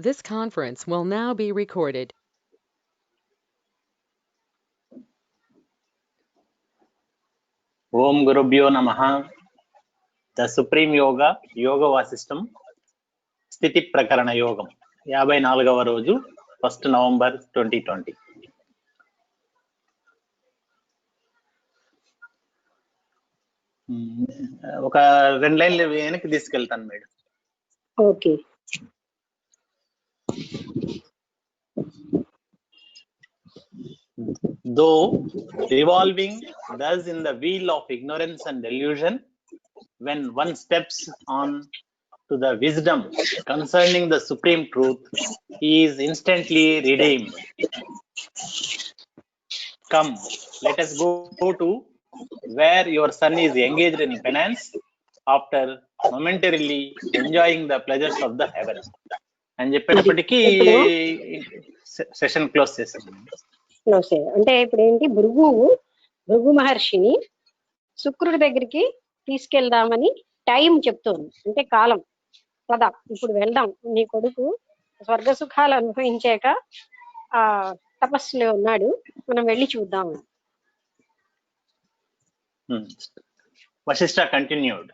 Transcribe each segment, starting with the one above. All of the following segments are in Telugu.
This conference will now be recorded. Om Gurubhyo Namaha. The Supreme Yoga, Yoga Vasistam, Sthiti Prakarana Yogam, 54వ రోజు 1 నవంబర్ 2020. ఒక 2 లైన్లు వెనక్కి తీసుకెళ్తాను madam. Okay. Though revolving thus in the wheel of ignorance and delusion, when one steps on to the wisdom concerning the supreme truth, he is instantly redeemed. Come, let us go to where your son is engaged in penance after momentarily enjoying the pleasures of the heaven. అని చెప్పేటప్పటికీ సెషన్ క్లోజ్ చేసాం. అంటే ఇప్పుడు ఏంటి, భృగు మహర్షిని శుక్రుడి దగ్గరికి తీసుకెళ్దామని టైం చెప్తోంది. అంటే కాలం పద, ఇప్పుడు వెళ్దాం, నీ కొడుకు స్వర్గ సుఖాలు అనుభవించాక ఆ తపస్సులో ఉన్నాడు, మనం వెళ్ళి చూద్దాం. Vasishtha continued.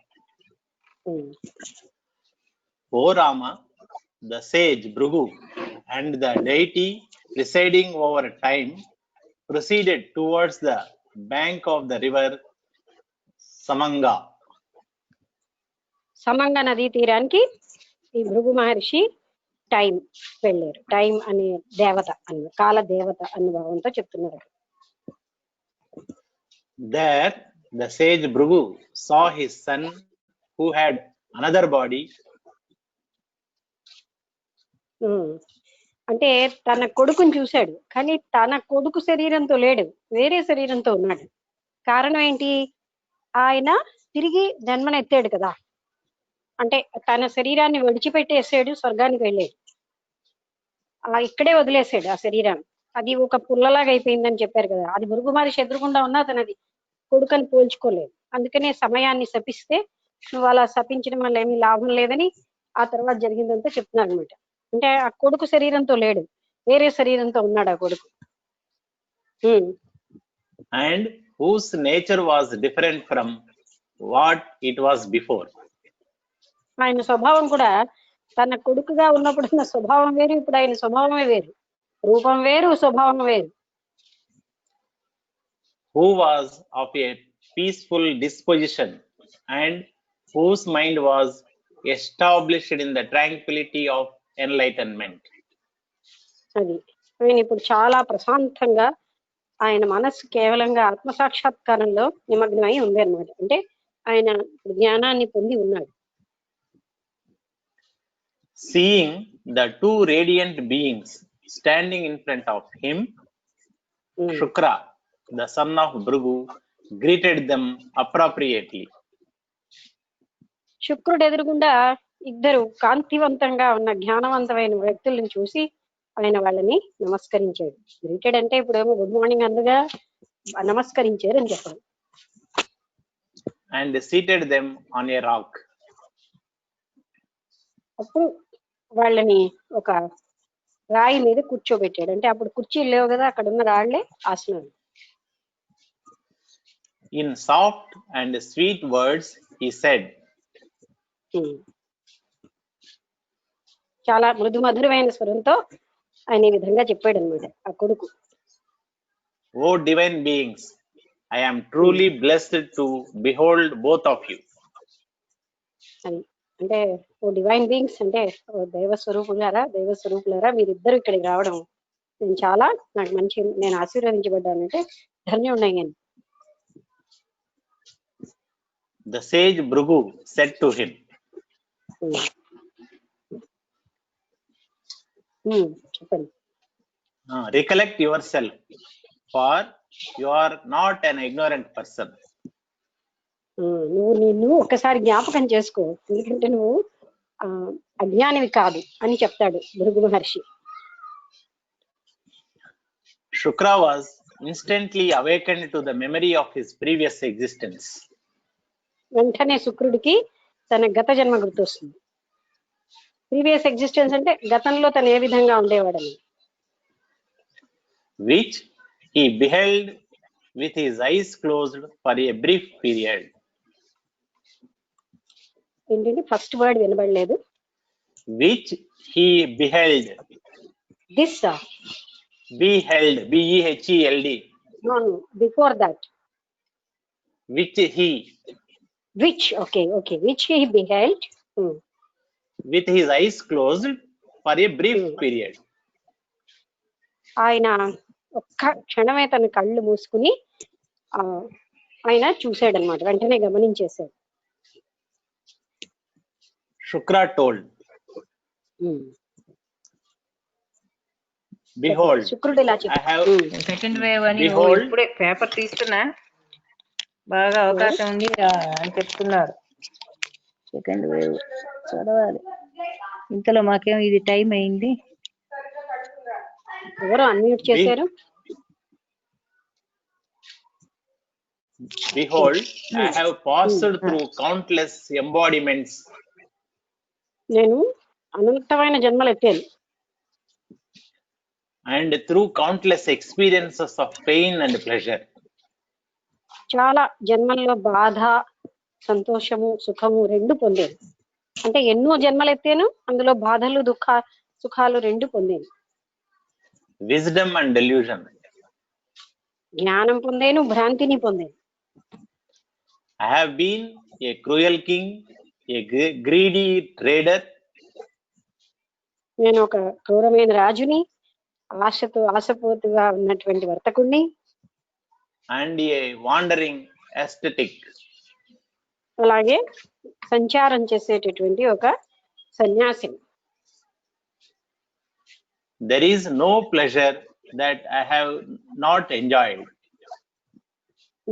O Rama, the sage Bhrigu and the deity presiding over time proceeded towards the bank of the river Samanga. సమంగ నదీ తీరానికి ఈ భృగు మహర్షి టైం వెళ్ళారు. టైం అనే దేవత అన్న, కాల దేవత అనే భావంతో చెప్తున్నారు. There the sage Bhrigu saw his son who had another body. అంటే తన కొడుకుని చూశాడు, కానీ తన కొడుకు శరీరంతో లేడు, వేరే శరీరంతో ఉన్నాడు. కారణం ఏంటి? ఆయన తిరిగి జన్మనెత్తాడు కదా, అంటే తన శరీరాన్ని విడిచిపెట్టేసాడు, స్వర్గానికి వెళ్ళాడు, ఇక్కడే వదిలేసాడు ఆ శరీరాన్ని. అది ఒక పుల్లలాగా అయిపోయిందని చెప్పారు కదా, అది భృగు మహర్షి ఎదురుకుండా ఉన్నా తనది కొడుకని పోల్చుకోలేదు. అందుకనే సమయాన్ని శపిస్తే నువ్వు అలా శపించడం వల్ల ఏమీ లాభం లేదని ఆ తర్వాత జరిగిందంతా చెప్తున్నారు అనమాట. అంటే ఆ కొడుకు శరీరంతో లేడు, వేరే శరీరంతో ఉన్నాడు ఆ కొడుకు. And whose nature was different from what it was before. ఆయన స్వభావం కూడా తన కొడుకుగా ఉన్నప్పుడు ఉన్న స్వభావం వేరు, ఇప్పుడు ఆయన స్వభావమే వేరు, రూపం వేరు, స్వభావం వేరు. Who was of a peaceful disposition and whose mind was established in the tranquility of enlightenment. అది ఆయన ఇప్పుడు చాలా ప్రశాంతంగా, ఆయన మనస్సు కేవలంగా ఆత్మసాక్షాత్కారంలో నిమగ్నమై ఉంది అన్నమాట. అంటే ఆయన జ్ఞానాన్ని పొంది ఉన్నాడు. Seeing the two radiant beings standing in front of him, Shukra, the son of Bhrigu, greeted them appropriately. శుక్రుడు ఎదురుగుండా ఇద్దరు కాంతివంతంగా ఉన్న జ్ఞానవంతమైన వ్యక్తులను చూసి ఆయన వాళ్ళని నమస్కరించాడు. గ్రీటెడ్ అంటే ఇప్పుడేమో గుడ్ మార్నింగ్ అందుగా నమస్కరించారు అని చెప్పారు. And seated them on a rock. అప్పుడు వాళ్ళని ఒక రాయి మీద కూర్చోబెట్టాడు. అంటే అప్పుడు కుర్చీలు లేవు కదా, అక్కడ ఉన్న రాళ్లే ఆసనాలు. In soft and sweet words he said. చాలా మృదు మధురమైన స్వరంతో ఆయన ఈ విధంగా చెప్పాడు అనమాట ఆ కొడుకు. O divine beings, I am truly blessed to behold both of you. అని అంటే ఓ డివైన్ బీయింగ్స్ అంటే ఓ దైవ స్వరూపులారా మీరిద్దరు ఇక్కడికి రావడం నేను చాలా, నాకు మంచి, నేను ఆశీర్వదించబడ్డానంటే ధన్యుడయ్యాను. The sage Bhrigu said to him. చెప్పండి. Recollect yourself, for you are not an ignorant person. నువ్వు ఒక్కసారి జ్ఞాపకం చేసుకో, ఎందుకంటే నువ్వు అజ్ఞానివి కాదు అని చెప్తాడు భృగు మహర్షి. Shukra was instantly awakened to the memory of his previous existence. వెంటనే శుక్రుడికి తన గత జన్మ గుర్తొస్తుంది. ప్రీవియస్ ఎగ్జిస్టెన్స్ అంటే గతంలో తను ఏ విధంగా ఉండేవాడని. which he beheld with his eyes closed for a brief period. ఏంటంటే ఫస్ట్ వర్డ్ వినబడలేదు. Which he beheld. This Beheld, beheld. Before that. Which he, which okay which he beheld with his eyes closed for a brief period. ఆయన ఒక్క క్షణమే తన కళ్ళు మూసుకుని ఆయన చూశాడనమాట, వెంటనే గమనించేశాడు. Shukra told, behold, శుక్రుడు ఇలా I have, సెకండ్ వేవ్ అని behold, ఇప్పుడే పేపర్ తీస్తున్నా, బాగా అవకాశం ఉంది అని చెప్తున్నారు. సెకండ్ వేవ్ చదవాలి, ఇంతలో మాకేం ఇది టైం అయింది. ఎవరు అన్మ్యూట్ చేశారు? behold, I have passed through countless embodiments నేను అనంతమైన జన్మలు ఎత్తాను, and through countless experiences of pain and pleasure. చాలా జన్మల్లో బాధ, సంతోషము, సుఖము రెండు పొందాను. అంటే ఎన్నో జన్మలు ఎత్తాను, అందులో బాధలు, సుఖాలు రెండు పొందాను. Wisdom and delusion. జ్ఞానం పొందాను, భ్రాంతిని పొందాను. I have been a cruel king, a greedy trader, నేను ఒక క్రూరమైన రాజుని, ఆశపోతుగా ఉన్నటువంటి వర్తకుణ్ణి, and a wandering ascetic. అలాగే సంచారం చేసేటటువంటి ఒక సన్యాసి. There is no pleasure that I have not enjoyed.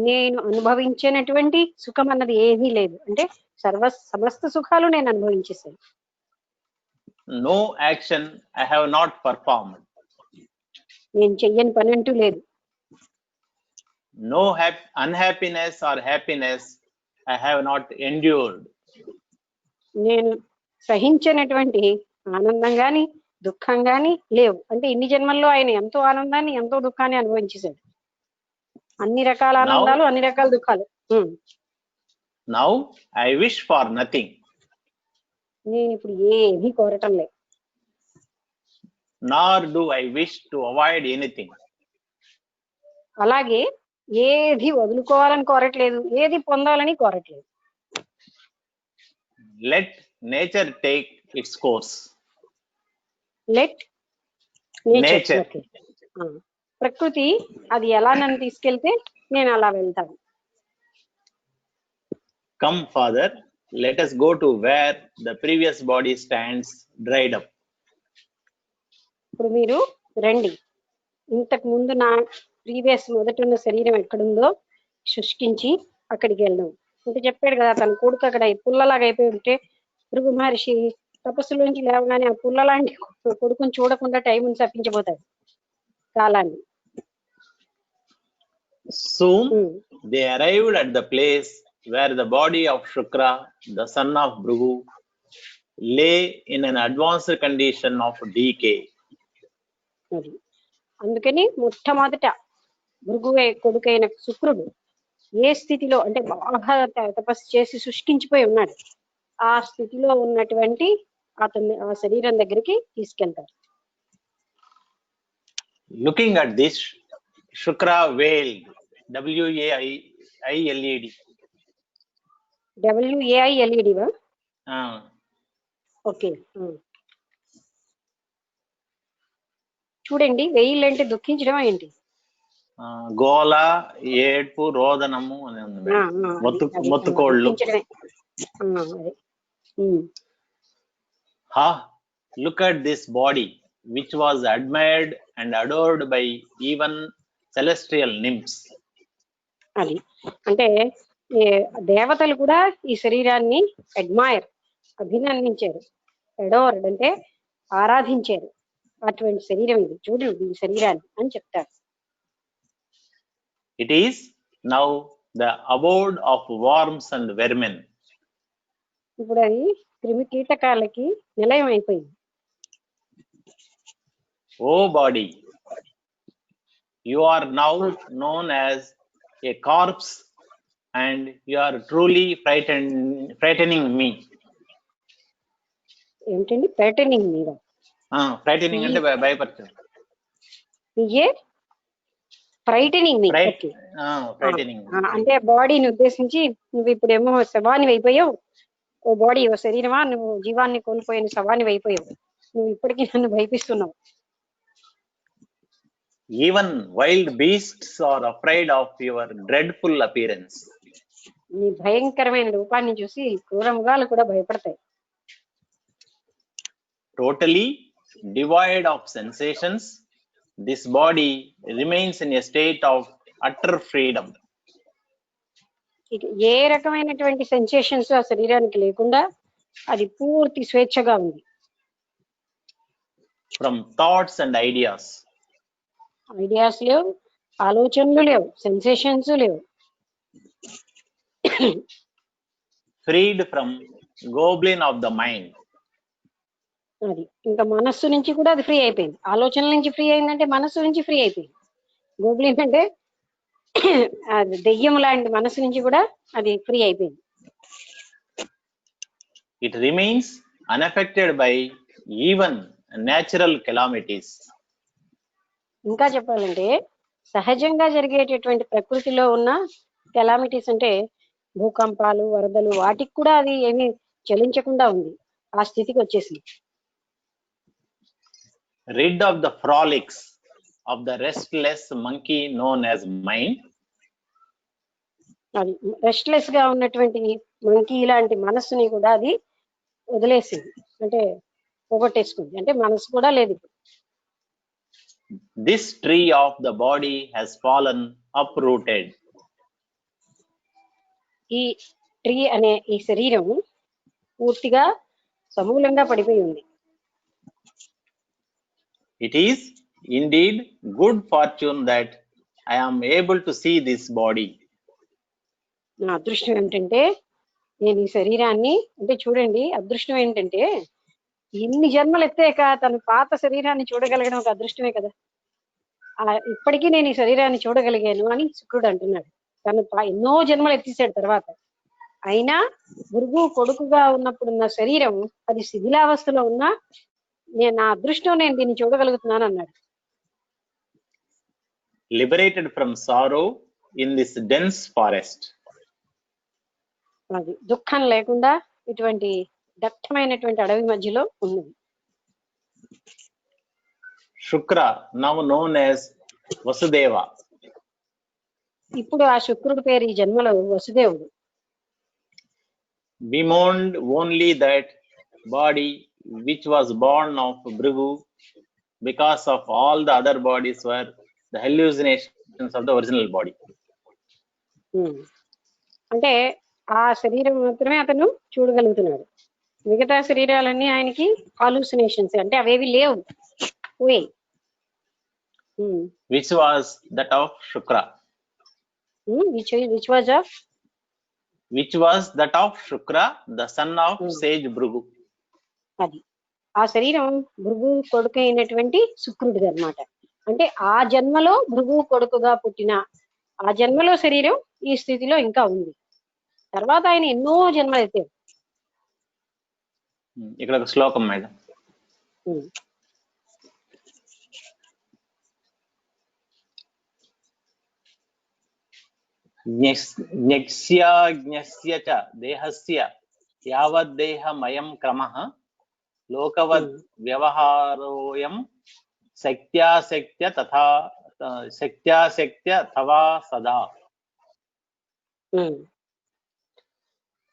నేను అనుభవించినటువంటి సుఖం అన్నది ఏమీ లేదు. అంటే సమస్త సుఖాలు నేను అనుభవించేసాను. No action I have not performed. నేను చెయ్యని పని అంటూ లేదు. No unhappiness or happiness I have not endured. నేను సహించినటువంటి ఆనందం గాని దుఃఖం గాని లేవు. అంటే ఇన్ని జన్మల్లో ఆయన ఎంతో ఆనందాన్ని ఎంతో దుఃఖాన్ని అనుభవించేశాడు. అన్ని రకాల ఆనందాలు, అన్ని రకాల దుఃఖాలు. Now I wish for nothing. నేను ఇప్పుడు ఏమీ కోరటం లేదు. Nor do I wish to avoid anything. అలాగే ఏది వదులుకోవాలని కోరట్లేదు, ఏది పొందాలని కోరట్లేదు. Let nature take its course. Let Nature. ప్రకృతి అది ఎలా నన్ను తీసుకెళ్తే నేను అలా వెళ్తాను. Come, Father, let us go to where the previous body stands dried up. ఇప్పుడు మీరు రండి, ఇంతకు ముందు నా ప్రీవియస్ మొదటి ఉన్న శరీరం ఎక్కడుందో శుష్కించి అక్కడికి వెళ్దాం. అంటే చెప్పాడు కదా, తన కొడుకు అక్కడ పుల్లలాగా అయిపోయి ఉంటే భృగు మహర్షి తపస్సులోంచి లేవగానే ఆ పుల్లలాంటి కొడుకుని చూడకుండా టైంని తప్పించబోతాడు, కాలాన్ని. Soon they arrived at the place where the body of Shukra, the son of Bhrigu, lay in an advanced condition of decay. అది అందుకని మొట్టమొదట భృగువే కొడుకైన శుక్రుడు ఏ స్థితిలో అంటే బాగా తపస్సు చేసి శుష్కించిపోయి ఉన్నాడు, ఆ స్థితిలో ఉన్నటువంటి అతన్ని ఆ శరీరం దగ్గరికి తీసుకెళ్తారు. Looking at this, Shukra wailed, W-A-I-L-E-D. WAILED వా? ఓకే, చూడండి, వెయిల్ అంటే దుఃఖించడం ఏంటి? గోల, ఏడ్పు, రోదనము అని ఉంది madam. మొత్తుకోళ్ళు. Ha, look at this body which was admired and adored by even celestial nymphs. అది అంటే దేవతలు కూడా ఈ శరీరాన్ని అభినందించారు. అడోర్డ్ అంటే ఆరాధించారు. అటువంటి శరీరం ఇది, చూడు ఈ శరీరాన్ని అని చెప్తారు. It is now the abode of worms and vermin. ఇప్పుడు అది క్రిమి కీటకాలకి నిలయం అయిపోయింది. O body, you are now known as a corpse and you are truly frightening me. ఏమిటండి ప్యాటర్నింగ్ మీద ఫ్రైటనింగ్ అంటే భయపరచడం. ఏ ఫ్రైటనింగ్ మీ ఓకే ఫ్రైటనింగ్ అంటే బాడీని ఉద్దేశించి నువ్వు ఇప్పుడేమో శవాన్ని అయిపోయావు, ఓ బాడీ ఓ శరీరమా నువ్వు జీవాన్ని కోల్పోయిన శవాన్ని అయిపోయావు, నువ్వు ఇప్పటికీ నన్ను భయపిస్తున్నావు. Even wild beasts are afraid of your dreadful appearance. నీ భయంకరమైన రూపాన్ని చూసి క్రూర మృగాలు కూడా భయపడతాయి. Totally devoid of sensations, this body remains in a state of utter freedom. ఏ రకమైనటువంటి సెన్సేషన్స్ ఆ శరీరానికి లేకుండా అది పూర్తి స్వేచ్ఛగా ఉంది. From thoughts and ideas. Ideas లేవు, ఆలోచనలు లేవు, సెన్సేషన్స్ లేవు. Freed from goblin of the mind. అది ఇంకా మనస్సు నుంచి కూడా అది ఫ్రీ అయిపోయింది. ఆలోచనల నుంచి ఫ్రీ అయిందంటే మనస్సు నుంచి ఫ్రీ అయిపోయింది. గోబ్లిన్ అంటే అది దెయ్యం లాంటి మనస్సు నుంచి కూడా అది ఫ్రీ అయిపోయింది. It remains unaffected by even natural calamities. ఇంకా చెప్పాలంటే సహజంగా జరిగేటటువంటి ప్రకృతిలో ఉన్న కెలామిటీస్ అంటే భూకంపాలు, వరదలు, వాటికి కూడా అది ఏమీ చలించకుండా ఉంది. ఆ స్థితికి వచ్చేసింది. Rid of the frolics of the restless monkey known as mind. అది రెస్ట్లెస్ గా ఉన్నటువంటి మంకీ లాంటి మనస్సుని కూడా అది వదిలేసింది, అంటే పోగొట్టేసుకుంది, అంటే మనసు కూడా లేదు. This tree of the body has fallen uprooted. ఈ ట్రీ అనే ఈ శరీరం పూర్తిగా సమూలంగా పడిపోయి ఉంది. It is indeed good fortune that I am able to see this body. నా అదృష్టం ఏమిటంటే నేను ఈ శరీరాన్ని, అంటే చూడండి అదృష్టం ఏంటంటే ఇన్ని జన్మలు ఎత్తాక తన పాత శరీరాన్ని చూడగలగడం ఒక అదృష్టమే కదా. ఇప్పటికీ నేను ఈ శరీరాన్ని చూడగలిగాను అని శుక్రుడు అంటున్నాడు. తను ఎన్నో జన్మలు ఎత్తేసాడు తర్వాత, అయినా గురువు కొడుకుగా ఉన్నప్పుడున్న శరీరం అది శిథిలావస్థలో ఉన్నా నా అదృష్టం, నేను దీన్ని చూడగలుగుతున్నాను అన్నాడు. Liberated from sorrow in this dense forest. అది దుఃఖం లేకుండా ఇటువంటి దట్టమైనటువంటి అడవి మధ్యలో ఉన్నది. Shukra, now known as Vasudeva. ఇప్పుడు ఆ శుక్రుడి పేరు ఈ జన్మలో వసుదేవుడు. Bemoaned only that body which was born of Bhrigu, because of all the other bodies were the hallucinations of the original body. అంటే ఆ శరీరం మాత్రమే అతను చూడగలుగుతున్నాడు, మిగతా శరీరాలన్నీ ఆయనకి హాలూసినేషన్స్, అంటే అవేవి లేవు. Which was that of Shukra. Which was of? Which was that of Shukra, the son of sage Bhrigu. అది ఆ శరీరం భృగు కొడుకు అయినటువంటి శుక్రుడిది అన్నమాట. అంటే ఆ జన్మలో భృగు కొడుకుగా పుట్టిన ఆ జన్మలో శరీరం ఈ స్థితిలో ఇంకా ఉంది. తర్వాత ఆయన ఎన్నో జన్మలు ఎత్తాడు. ఇక్కడ ఒక శ్లోకం మేడం. జ్ఞస్య చ దేహస్య యావద్దేహమయం క్రమః లోకవద్ వ్యవహారోయం శక్త్యాశక్త్య తథా సదా.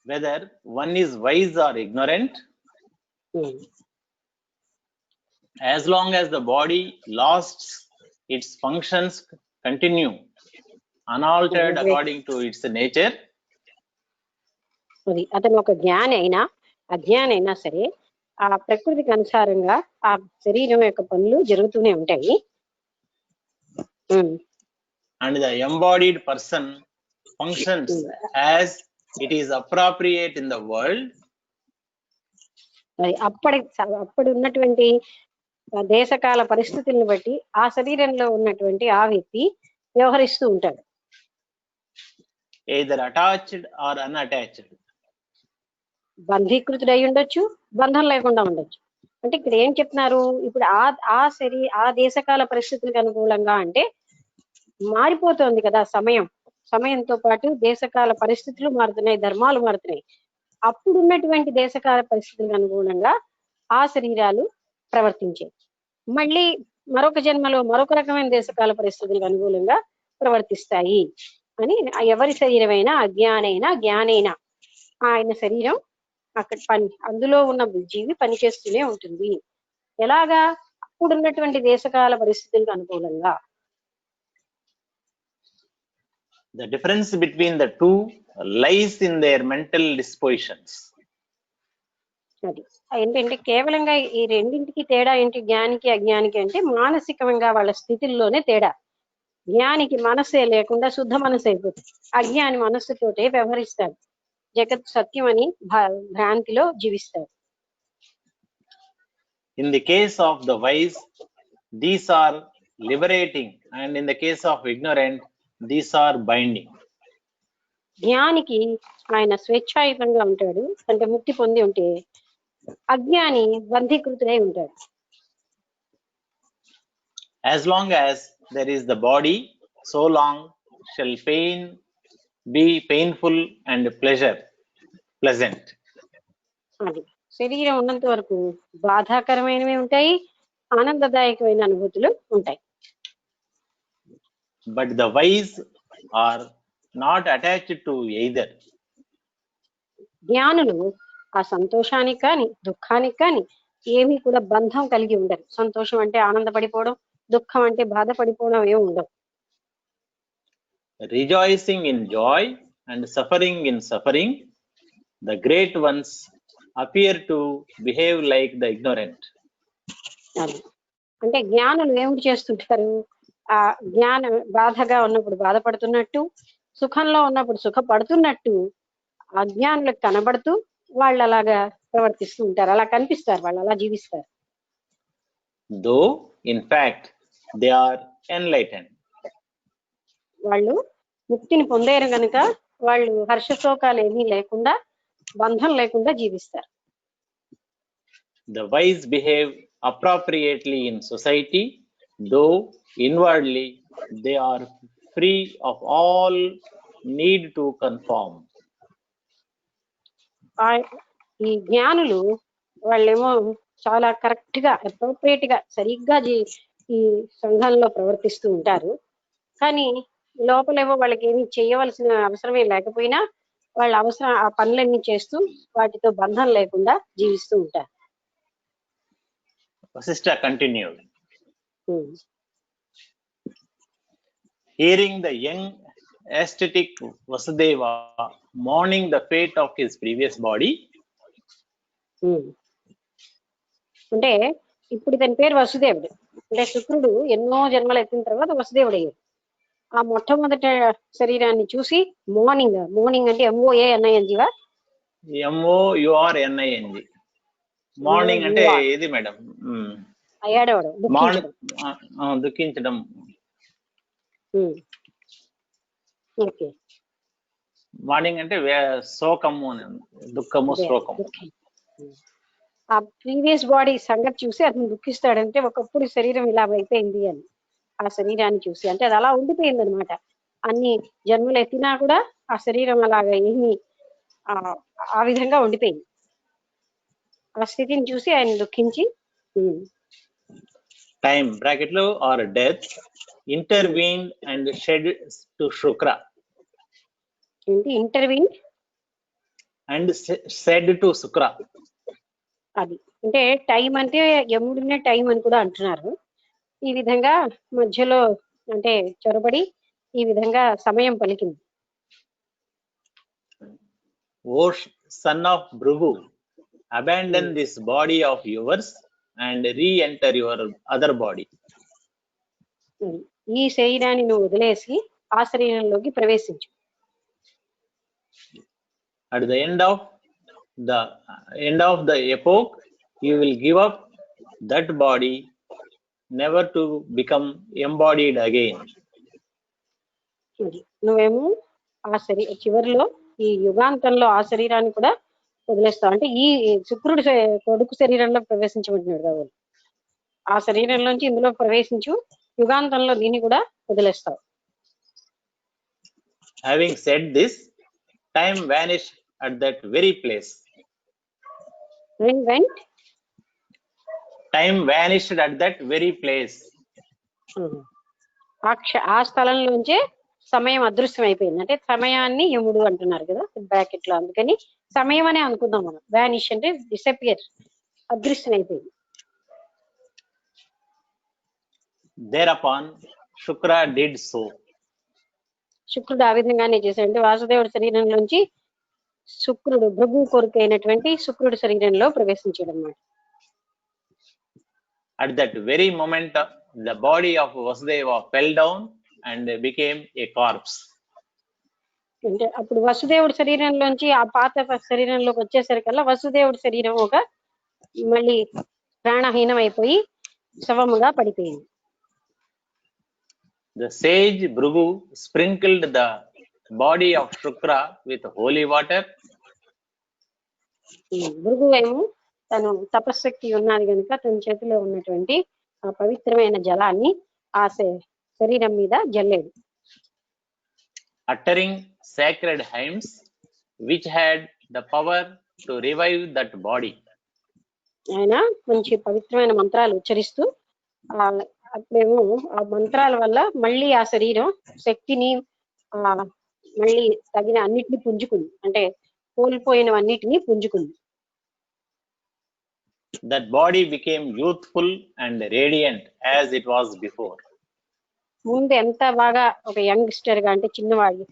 Whether one is wise or ignorant, as long as the body lost its functions continue unaltered according to its nature. అతను ఒక జ్ఞాని అయినా అజ్ఞాని అయినా సరే ఆ ప్రకృతికి అనుసారంగా ఆ శరీరం యొక్క పనులు జరుగుతూనే ఉంటాయి. And the embodied person functions as it is appropriate in the world, మరి అప్పుడు ఉన్నటువంటి దేశకాల పరిస్థితులను బట్టి ఆ శరీరంలో ఉన్నటువంటి ఆ వ్యక్తి వ్యవహరిస్తూ ఉంటాడు. either attached or unattached. బంధీకృతుడై ఉండొచ్చు, బంధం లేకుండా ఉండొచ్చు. అంటే ఇక్కడ ఏం చెప్తున్నారు, ఇప్పుడు ఆ దేశకాల పరిస్థితులకు అనుకూలంగా అంటే మారిపోతోంది కదా సమయంతో పాటు దేశకాల పరిస్థితులు మారుతున్నాయి, ధర్మాలు మారుతున్నాయి. అప్పుడున్నటువంటి దేశకాల పరిస్థితులకు అనుగుణంగా ఆ శరీరాలు ప్రవర్తించాయి. మళ్ళీ మరొక జన్మలో మరొక రకమైన దేశకాల పరిస్థితులకు అనుకూలంగా ప్రవర్తిస్తాయి అని ఎవరి శరీరమైనా అజ్ఞానైనా జ్ఞానైనా ఆయన శరీరం అక్కడ అందులో ఉన్న జీవి పనిచేస్తూనే ఉంటుంది. ఎలాగా? అప్పుడున్నటువంటి దేశకాల పరిస్థితులకు అనుకూలంగా. The difference between the two lies in their mental dispositions. అది ఏంటంటే కేవలంగా ఈ రెండింటికి తేడా ఏంటి, జ్ఞానికి అజ్ఞానికి అంటే మానసికంగా వాళ్ళ స్థితిల్లోనే తేడా. జ్ఞానికి మనస్సే లేకుండా శుద్ధ మనసు అయిపోతుంది, అజ్ఞాని మనస్సుతోటే వ్యవహరిస్తాడు, జగత్ సత్యం అని భ్రాంతిలో జీవిస్తాడు. In the case of the wise, these are liberating, and in the case of ignorant, these are binding. జ్ఞానికి ఆయన స్వేచ్ఛాయుతంగా ఉంటాడు, అంటే ముక్తి పొంది ఉంటే, అజ్ఞాని బంధీకృతుడై ఉంటాడు. As long as there is the body, so long shall pain be painful and pleasure pleasant. అది శరీరం ఉన్నంత వరకు బాధాకరమైనవి ఉంటాయి, ఆనందదాయకమైన అనుభూతులు ఉంటాయి. But the wise are not attached to either. జ్ఞానులు ఆ సంతోషానికి కానీ దుఃఖానికి కానీ ఏమీ కూడా బంధం కలిగి ఉండరు. సంతోషం అంటే ఆనందపడిపోవడం, దుఃఖం అంటే బాధపడిపోవడం ఏమి ఉండవు. Rejoicing in joy and suffering in suffering, the great ones appear to behave like the ignorant. అది అంటే జ్ఞానులు ఏమిటి చేస్తుంటారు, ఆ జ్ఞాన బాధగా ఉన్నప్పుడు బాధపడుతున్నట్టు, సుఖంలో ఉన్నప్పుడు సుఖపడుతున్నట్టు అజ్ఞానులకు కనబడుతూ వాళ్ళు అలాగా ప్రవర్తిస్తూ ఉంటారు, అలా కనిపిస్తారు, వాళ్ళు అలా జీవిస్తారు. Though in fact they are enlightened. వాళ్ళు ముక్తిని పొందారు కనుక వాళ్ళు హర్షశోకాలు ఏమీ లేకుండా బంధం లేకుండా జీవిస్తారు. The wise behave appropriately in society, though inwardly they are free of all need to conform. ఈ జ్ఞానులు వాళ్ళేమో చాలా కరెక్ట్ గా అప్రోప్రియేట్ గా సరిగ్గా ఈ సంఘంలో ప్రవర్తిస్తూ ఉంటారు. కానీ లోపలేమో వాళ్ళకి ఏమి చేయవలసిన అవసరమే లేకపోయినా వాళ్ళ అవసరం ఆ పనులన్నీ చేస్తూ వాటితో బంధం లేకుండా జీవిస్తూ ఉంటారు. Vasishtha continued. Hearing the young ascetic Vasudeva mourning the fate of his previous body. అంటే ఇప్పుడు ఇతని పేరు వసుదేవుడు, అంటే శుక్రుడు ఎన్నో జన్మలు ఎత్తిన తర్వాత వసుదేవుడు అయ్యాడు. ఆ మొట్టమొదట శరీరాన్ని చూసి మార్నింగ్ అంటే MOANING MOURNING మార్నింగ్ అంటే ఏది మేడం? అయ్యాడవాడు దుఃఖించడం. ఓకే, మార్నింగ్ అంటే శోకము, దుఃఖము, శోకము. ఆ ప్రీవియస్ బాడీ సంగతి చూసి అతను దుఃఖిస్తాడంటే ఒకప్పుడు శరీరం ఇలా అయిపోయింది అని, ఆ శరీరాన్ని చూసి, అంటే అది అలా ఉండిపోయింది అనమాట. అన్ని జన్మలు ఎత్తినా కూడా ఆ శరీరం అలాగా ఏమి ఆ విధంగా ఉండిపోయింది. ఆ స్థితిని చూసి ఆయన దుఃఖించి టైం బ్రాకెట్ లో are death intervene and shed to శుక్ర. ఏంటి ఇంటర్వీన్ అండ్ షెడ్ టు శుక్ర? అది అంటే టైం అంటే యముడినే టైం అని కూడా అంటున్నారు. ఈ విధంగా మధ్యలో అంటే చొరబడి ఈ విధంగా సమయం పలికింది. O son of Bhrigu, abandon this body of yours and re-enter your other body. ఈ శరీరాన్ని నువ్వు వదిలేసి ఆ శరీరంలోకి ప్రవేశించు. At the end of the epoch, you will give up that body, never to become embodied again. అది. నువ్వేమో ఆ చివరిలో ఈ యుగాంతంలో ఆ శరీరాన్ని కూడా వదిలేస్తావు. అంటే ఈ శుక్రుడు కొడుకు శరీరంలో ప్రవేశించబడినాడు కాబట్టి ఆ శరీరంలోంచి ఇందులో ప్రవేశించు, యుగాంతంలో దీన్ని కూడా వదిలేస్తావు. Having said this, time vanished at that very place. Time vanished at that very place. ఆ స్థలంలోంచే సమయం అదృశ్యం అయిపోయింది. అంటే సమయాన్ని యముడు అంటున్నారు కదా బ్రాకెట్ లో, అందుకని సమయం అనే అనుకుందాం మనం. వానిష్ అంటే డిసపియర్, అదృశ్యం అయిపోయింది. Thereupon Shukra did so. శుక్రుడు ఆ విధంగానే చేశాడు. అంటే వాసుదేవుడి శరీరంలోంచి శుక్రుడు భృగు కొడుకు అయినటువంటి శుక్రుడి శరీరంలో ప్రవేశించాడు అన్నమాట. At that very moment, the body of Vasudeva fell down and became a corpse. అంటే అప్పుడు వసుదేవుడి శరీరంలోంచి ఆ పాత శరీరంలోకి వచ్చేసరికల్లా వసుదేవుడి శరీరం ఒక మళ్ళీ ప్రాణహీనం అయిపోయి శవముగా పడిపోయింది. The sage Bhrigu sprinkled the body of Shukra with holy water. Bhrigu ఏమో తను తపశక్తి ఉన్నది కనుక తన చేతిలో ఉన్నటువంటి ఆ పవిత్రమైన జలాన్ని ఆ శరీరం మీద జల్లేడు. Uttering sacred hymns which had the power to revive that body. ఆయన మంచి పవిత్రమైన మంత్రాలు ఉచ్చరిస్తూ అప్పుడేమో ఆ మంత్రాల వల్ల మళ్ళీ ఆ శరీరం శక్తిని మళ్ళీ తగిన అన్నిటిని పుంజుకుంది, అంటే కోల్పోయినవన్నిటిని పుంజుకుంది. That body became youthful and radiant as it was before. ముందు ఎంత బాగా ఒక యంగ్స్టర్ గా అంటే చిన్నవాడు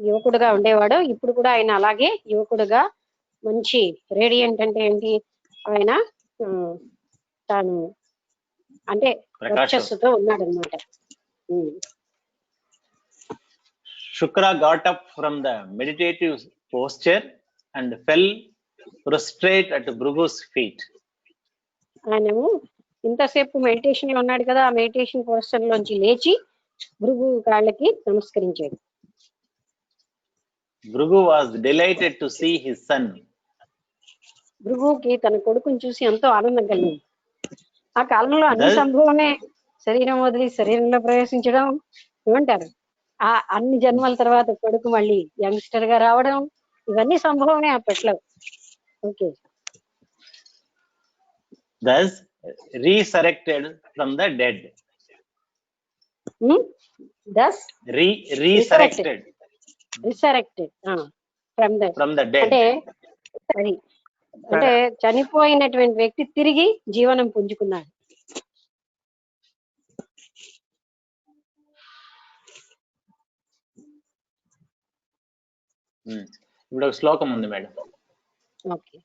యువకుడుగా ఉండేవాడు, ఇప్పుడు కూడా ఆయన అలాగే యువకుడుగా మంచి రేడియంట్ అంటే ఏంటి, ఆయన తాను అంటే వర్చస్సుతో ఉన్నాడు అన్నమాట. Shukra got up from the meditative posture and fell prostrate at Bhrugu's feet. ఆయనేమో ఇంతసేపు మెడిటేషన్ లో ఉన్నాడు కదా, ఆ మెడిటేషన్ పోస్టర్ లోంచి లేచి భృగు కాళ్ళకి నమస్కరించాడు. Bhrigu was delighted to see his son. భృగుకి తన కొడుకుని చూసి ఎంతో ఆనందం కలిగింది. ఆ కాలంలో అన్ని సంభవమే, శరీరం వదిలి శరీరంలో ప్రవేశించడం ఏమంటారు, ఆ అన్ని జన్మల తర్వాత కొడుకు మళ్ళీ యంగ్స్టర్ గా రావడం, ఇవన్నీ సంభవమే అప్పట్లో. Okay. Thus resurrected from the dead. Thus resurrected from the dead. అంటే చనిపోయినటువంటి వ్యక్తి తిరిగి జీవనం పుంజుకున్నాడు. ఇప్పుడు ఒక శ్లోకం ఉంది మేడం. ఓకే.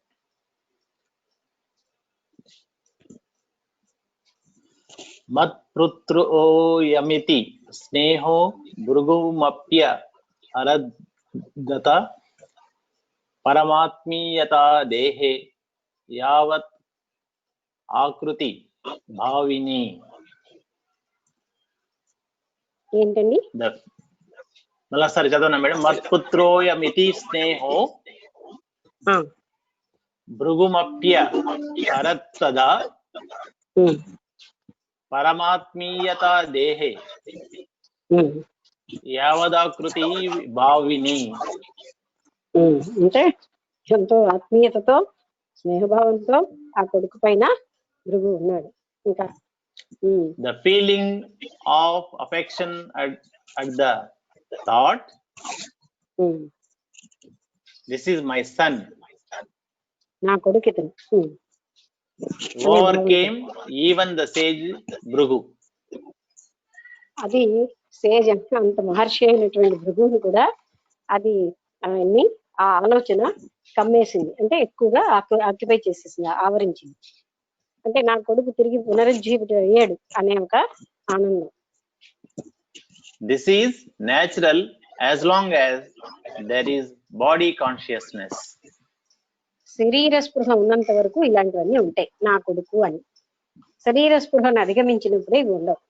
మత్పుత్రోయమితి స్నేహో భృగుమప్య అరదత పరమాత్మీయతా దేహే యావత్ ఆకృతి భావిని. ఏంటండి మళ్ళా సరే చదవనా మేడం. మత్పుత్రోయమితి స్నేహో భృగుమప్య అరత్తద పరమాత్మీయతా దేహే యావదాకృతి భావిని. అంటే ఎంతో ఆత్మీయతతో స్నేహభావంతో ఆ కొడుకు పైన భృగు ఉన్నాడు. ఇంకా the feeling of affection at the thought, this is my son, నా కొడుకు ఇతను, overcame even the sage Bhrigu. అది సేజ్ అంటే అంత మహర్షి అయినటువంటి భృగుని కూడా అది ఆయన్ని ఆ ఆలోచన కమ్మేసింది, అంటే ఎక్కువగా ఆక్యుపై చేసేసింది, ఆవరించింది. అంటే నా కొడుకు తిరిగి పునరుజ్జీవిత అయ్యాడు అనే ఒక ఆనందం. This is natural as long as there is body consciousness. శరీర స్పృహ ఉన్నంత వరకు ఇలాంటివన్నీ ఉంటాయి నా కొడుకు అని. శరీర స్పృహను అధిగమించినప్పుడే ఇవి ఉండవు.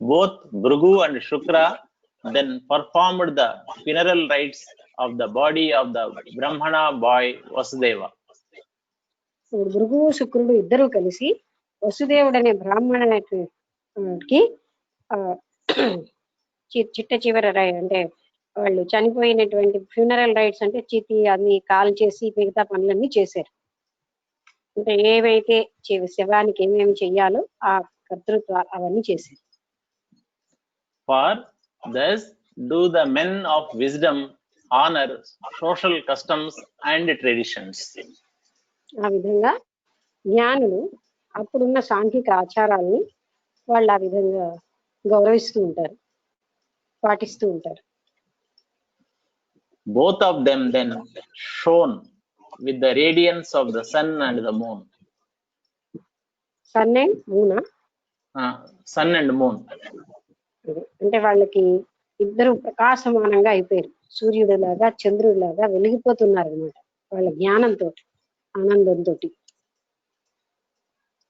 Both Bhrigu and Shukra then performed the funeral rites of the body of the Brahmana boy Vasudeva. ఇప్పుడు భృగువు శుక్రుడు ఇద్దరూ కలిసి వసుదేవుడు అనే బ్రాహ్మణునికి చిట్ట చివర అంటే వాళ్ళు చనిపోయినటువంటి ఫ్యూనరల్ రైట్స్ అంటే చితి అన్ని కాల్ చేసి మిగతా పనులన్నీ చేశారు. అంటే ఏవైతే శవానికి ఏమేమి చెయ్యాలో ఆ కర్తృత్వాలు అవన్నీ చేశారు. For thus do the men of wisdom honor social customs and traditions. ఆ విధంగా జ్ఞానులు అప్పుడున్న సాంఘిక ఆచారాల్ని వాళ్ళు ఆ విధంగా గౌరవిస్తూ ఉంటారు, పాటిస్తూ ఉంటారు. Both of them then shone with the radiance of the sun and the moon. Sun and మూనా? Sun and moon. అంటే వాళ్ళకి ఇద్దరు ప్రకాశమానంగా అయిపోయారు, సూర్యుడిలాగా చంద్రుడిలాగా వెలిగిపోతున్నారు అనమాట వాళ్ళ జ్ఞానంతో, ఆనందంతో.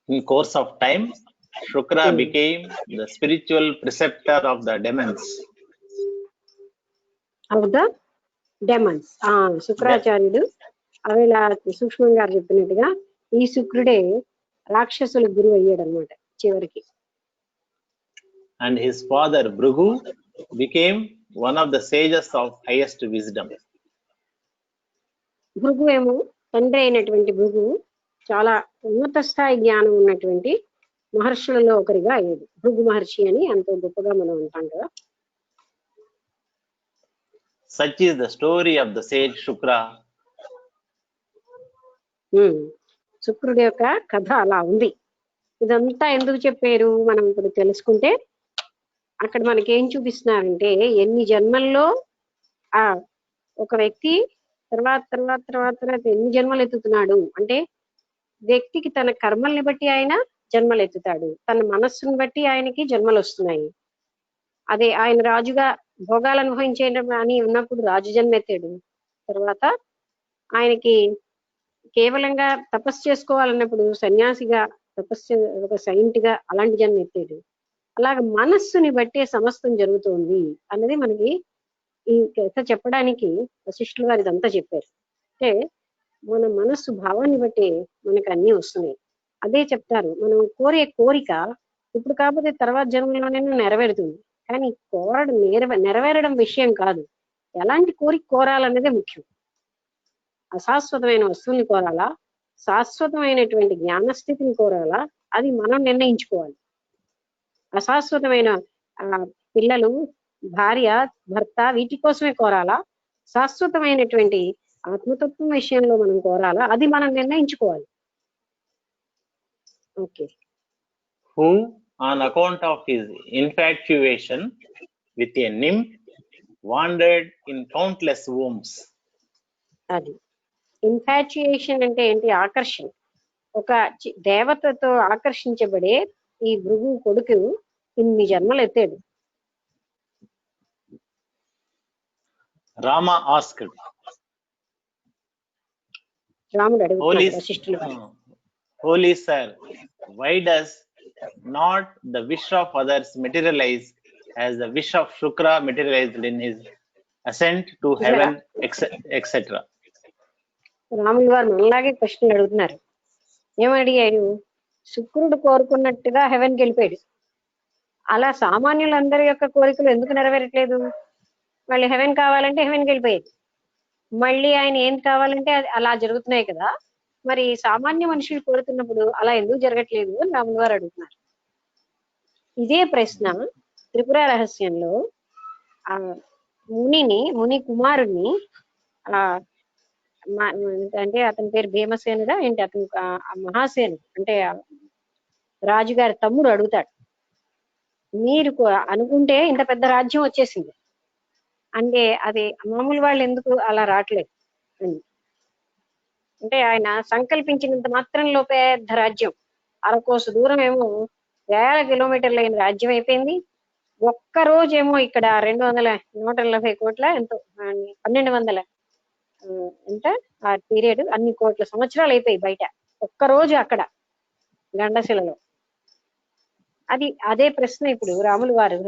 In course of time, Shukra became the spiritual preceptor of the demons. Of the demons. శుక్రాచార్యుడు అవేలా సూక్ష్మంగా చెప్పినట్టుగా ఈ శుక్రుడే రాక్షసులకు గురువు అయ్యాడు అనమాట చివరికి. And his father Bhrigu became one of the sages of highest wisdom. Bhrigu ఏమో తండ్రి అయినటువంటి భృగు చాలా ఉన్నత స్థాయి జ్ఞానం ఉన్నటువంటి మహర్షులలో ఒకరిగా అయ్యేది. భృగు మహర్షి అని ఎంతో గొప్పగా మనం అంటాం కదా. Such is the story of the sage Shukra. శుక్రుడి యొక్క కథ అలా ఉంది. ఇదంతా ఎందుకు చెప్పారు మనం ఇప్పుడు తెలుసుకుంటే, అక్కడ మనకి ఏం చూపిస్తున్నారంటే ఎన్ని జన్మల్లో ఆ ఒక వ్యక్తి తర్వాత తర్వాత తర్వాత తర్వాత ఎన్ని జన్మలు ఎత్తుతున్నాడు అంటే, వ్యక్తికి తన కర్మల్ని బట్టి ఆయన జన్మలు ఎత్తుతాడు, తన మనస్సును బట్టి ఆయనకి జన్మలు వస్తున్నాయి. అదే ఆయన రాజుగా భోగాలు అనుభవించడం అని ఉన్నప్పుడు రాజు జన్మ ఎత్తాడు. తర్వాత ఆయనకి కేవలంగా తపస్సు చేసుకోవాలన్నప్పుడు సన్యాసిగా ఒక సైంట్ గా అలాంటి జన్మ ఎత్తాడు. అలాగ మనస్సుని బట్టే సమస్తం జరుగుతోంది అన్నది మనకి ఈ కథ చెప్పడానికి వశిష్ఠుల వారు ఇదంతా చెప్పారు. అంటే మన మనస్సు భావాన్ని బట్టే మనకు అన్ని వస్తున్నాయి. అదే చెప్తారు, మనం కోరే కోరిక ఇప్పుడు కాకపోతే తర్వాత జన్మలోనైనా నెరవేరుతుంది, కానీ నెరవేరడం విషయం కాదు, ఎలాంటి కోరిక కోరాలన్నదే ముఖ్యం. అశాశ్వతమైన వస్తువుని కోరాలా, శాశ్వతమైనటువంటి జ్ఞానస్థితిని కోరాలా, అది మనం నిర్ణయించుకోవాలి. అశాశ్వతమైన పిల్లలు, భార్య, భర్త వీటి కోసమే కోరాలా, శాశ్వతమైనటువంటి ఆత్మతత్వం విషయంలో మనం కోరాలా, అది మనం నిర్ణయించుకోవాలి. Okay. Who on account of his infatuation with a nymph wandered in countless wombs. అది ఇన్ఫాచ్యుయేషన్ అంటే ఏంటి? ఆకర్షణ. ఒక దేవతతో ఆకర్షించబడే ఈ భృగు కొడుకు ఇన్ని జన్మలు ఎత్తాడు. Rama asked, రాముడు అడుగుతున్నాడు వశిష్ఠులు వారు, Holy sir, why does not the wish of others materialize as the wish of Shukra materialized in his ascent to heaven, etc.? Ramulu వారు మనలాగే క్వశ్చన్ అడుగుతున్నారు. ఏమడిగాడు? శుక్రుడు కోరుకున్నట్టుగా హెవెన్కి వెళ్ళిపోయాడు, అలా సామాన్యులందరి యొక్క కోరికలు ఎందుకు నెరవేరట్లేదు? మళ్ళీ హెవెన్ కావాలంటే హెవెన్కి వెళ్ళిపోయేది, మళ్ళీ ఆయన ఏం కావాలంటే అది అలా జరుగుతున్నాయి కదా, మరి సామాన్య మనుషులు కోరుతున్నప్పుడు అలా ఎందుకు జరగట్లేదు అని రాములు వారు అడుగుతున్నారు. ఇదే ప్రశ్న త్రిపుర రహస్యంలో ఆ ముని కుమారుణ్ణి అంటే అతని పేరు భీమసేనుడా ఏంటి, అతను మహాసేను అంటే రాజుగారి తమ్ముడు అడుగుతాడు, మీరు అనుకుంటే ఇంత పెద్ద రాజ్యం వచ్చేసింది అంటే అది మామూలు వాళ్ళు ఎందుకు అలా రావట్లేదు అని. అంటే ఆయన సంకల్పించినంత మాత్రంలో పెద్ద రాజ్యం, అరకోస దూరం ఏమో వేల కిలోమీటర్లు అయిన రాజ్యం అయిపోయింది. ఒక్క రోజేమో ఇక్కడ 140 కోట్ల ఎంతో 1200 ఎంత ఆ పీరియడ్ అన్ని కోట్ల సంవత్సరాలు అయిపోయి బయట, ఒక్కరోజు అక్కడ గండశిలలో. అదే ప్రశ్న ఇప్పుడు రాములు వారు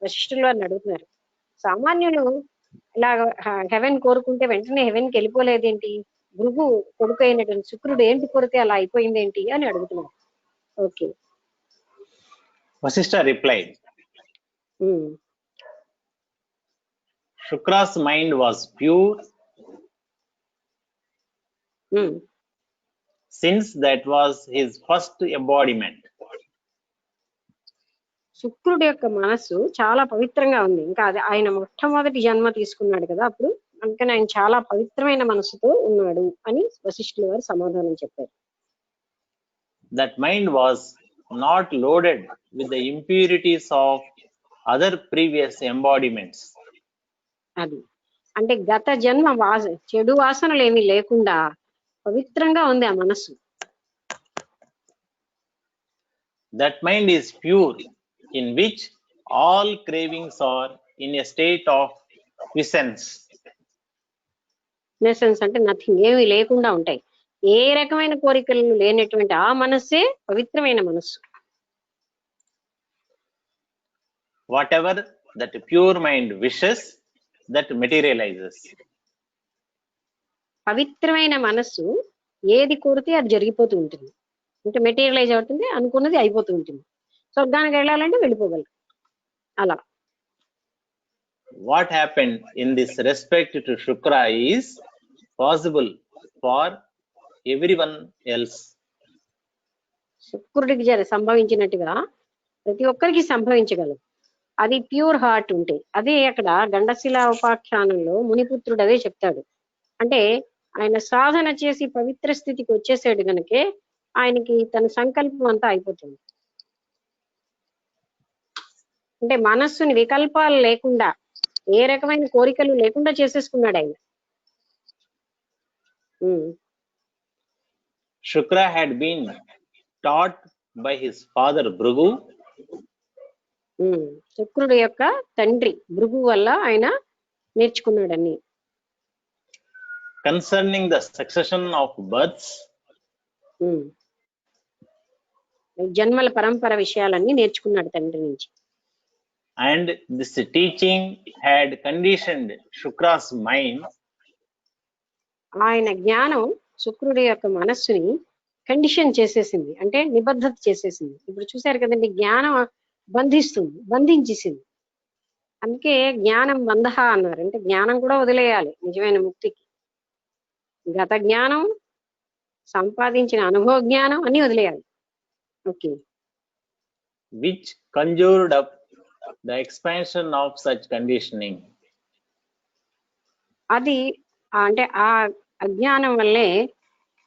వశిష్ఠుల వారిని అడుగుతున్నారు. సామాన్యులు ఇలా హెవెన్ కోరుకుంటే వెంటనే హెవెన్కి వెళ్ళిపోలేదేంటి, భృగు కొడుకు అయినటువంటి శుక్రుడు ఏంటి కోరితే అలా అయిపోయింది ఏంటి అని అడుగుతున్నారు. Okay. Vasishtha replied, Shukra's mind was pure, since that was his first embodiment. శుక్రుడి యొక్క మనస్సు చాలా పవిత్రంగా ఉంది. ఇంకా అది ఆయన మొట్టమొదటి జన్మ తీసుకున్నాడు కదా అప్పుడు, అందుకని ఆయన చాలా పవిత్రమైన మనస్సుతో ఉన్నాడు అని వశిష్ఠుల వారు సమాధానం చెప్పారు. That mind was not loaded with the impurities of other previous embodiments. అది అంటే గత జన్మ చెడు వాసనలు ఏమీ లేకుండా పవిత్రంగా ఉంది ఆ మనస్సు. That mind is pure, in which all cravings are in a state of quiescence. నెసెన్స్ అంటే నథింగ్, ఏమీ లేకుండా ఉంటాయి. ఏ రకమైన కోరికలు లేనటువంటి ఆ మనస్సే పవిత్రమైన మనస్సు. Whatever that pure mind wishes, that materializes. పవిత్రమైన మనస్సు ఏది కోరితే అది జరిగిపోతూ ఉంటుంది, అంటే మెటీరియలైజ్ అవుతుంది, అనుకున్నది అయిపోతూ ఉంటుంది. స్వర్గానికి వెళ్ళాలంటే వెళ్ళిపోగలరు అలా. What happened in this respect to Shukra is possible for everyone else. శుక్రుడికి సంభవించినట్టుగా ప్రతి ఒక్కరికి సంభవించగలదు. అది ప్యూర్ హార్ట్ ఉంటే. అదే అక్కడ గండశిలా ఉపాఖ్యానంలో మునిపుత్రుడు అదే చెప్తాడు. అంటే ఆయన సాధన చేసి పవిత్ర స్థితికి వచ్చేసాడు గనకే ఆయనకి తన సంకల్పం అంతా అయిపోతుంది. అంటే మనస్సుని వికల్పాలు లేకుండా, ఏ రకమైన కోరికలు లేకుండా చేసేసుకున్నాడు ఆయన. Shukra had been taught by his father Bhrigu. శుక్రుడు యొక్క తండ్రి భృగు వల్ల ఆయన నేర్చుకున్నాడని. Concerning the succession of births, జన్మల పరంపర విషయాలన్నీ నేర్చుకున్నాడు తండ్రి నుంచి. and this teaching had conditioned Shukra's mind. ఆయన జ్ఞానం శుక్రుడి యొక్క మనస్సుని కండిషన్ చేసేసింది, అంటే నిబద్ధత చేసేసింది. ఇప్పుడు చూశారు కదండి, జ్ఞానం బంధించేసింది. అందుకే జ్ఞానం బంధ అన్నారు. అంటే జ్ఞానం కూడా వదిలేయాలి నిజమైన ముక్తికి. గత జ్ఞానం, సంపాదించిన అనుభవ జ్ఞానం అన్ని వదిలేయాలి. Okay. Which conjured up the expansion of such conditioning. అది అంటే ఆ అజ్ఞానం వల్లే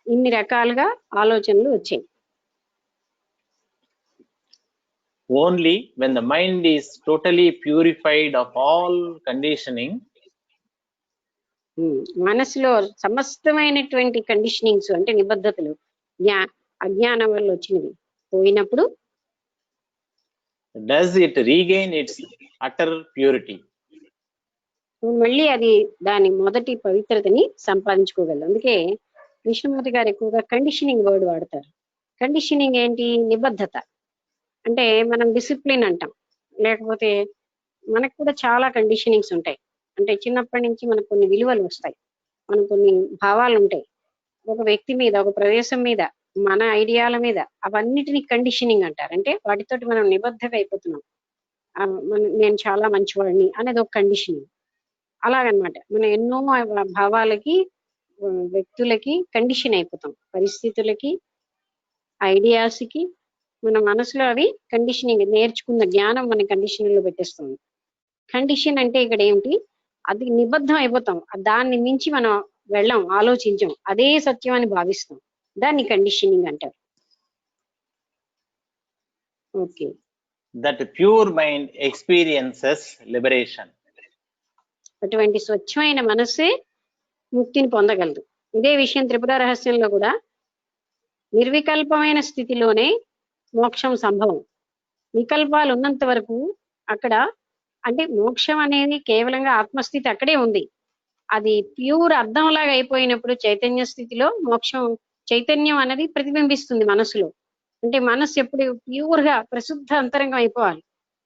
ఇన్ని రకాలుగా ఆలోచనలు వచ్చాయి. Only when the mind is totally purified of all conditioning, మనసులో సమస్తమైనటువంటి కండిషనింగ్స్ అంటే నిబద్ధతలు అజ్ఞానం వల్ల వచ్చినవి పోయినప్పుడు does it regain its utter purity. మళ్ళీ అది దాని మొదటి పవిత్రతని సంపాదించుకోగలదు. అందుకే కృష్ణమూర్తి గారు ఎక్కువగా కండిషనింగ్ వర్డ్ వాడతారు. కండిషనింగ్ ఏంటి? నిబద్ధత. అంటే మనం డిసిప్లిన్ అంటాం, లేకపోతే మనకు కూడా చాలా కండిషనింగ్స్ ఉంటాయి. అంటే చిన్నప్పటి నుంచి మనకు కొన్ని విలువలు వస్తాయి, మనకు కొన్ని భావాలు ఉంటాయి, ఒక వ్యక్తి మీద, ఒక ప్రదేశం మీద, మన ఐడియాల మీద, అవన్నిటిని కండిషనింగ్ అంటారు. అంటే వాటితోటి మనం నిబద్ధత అయిపోతున్నాం. నేను చాలా మంచివాడిని అనేది ఒక కండిషనింగ్. అలాగనమాట మనం ఎన్నో భావాలకి, వ్యక్తులకి కండిషన్ అయిపోతాం, పరిస్థితులకి, ఐడియాస్కి. మన మనసులో అవి కండిషనింగ్, నేర్చుకున్న జ్ఞానం మన కండిషనింగ్ లో పెట్టేస్తుంది. కండిషన్ అంటే ఇక్కడ ఏమిటి? అది నిబద్ధం అయిపోతాం, దాన్ని మించి మనం వెళ్ళాం, ఆలోచించాం, అదే సత్యం అని భావిస్తాం, దాన్ని కండిషనింగ్ అంటారు. Okay. That pure mind experiences liberation. అటువంటి స్వచ్ఛమైన మనస్సే ముక్తిని పొందగలదు. ఇదే విషయం త్రిపుర రహస్యంలో కూడా నిర్వికల్పమైన స్థితిలోనే మోక్షం సంభవం. వికల్పాలు ఉన్నంత వరకు అక్కడ, అంటే మోక్షం అనేది కేవలంగా ఆత్మస్థితి అక్కడే ఉంది. అది ప్యూర్ అర్థంలాగా అయిపోయినప్పుడు చైతన్య స్థితిలో మోక్షం, చైతన్యం అనేది ప్రతిబింబిస్తుంది మనసులో. అంటే మనసు ఎప్పుడు ప్యూర్ గా ప్రశుద్ధ అంతరంగం అయిపోవాలి.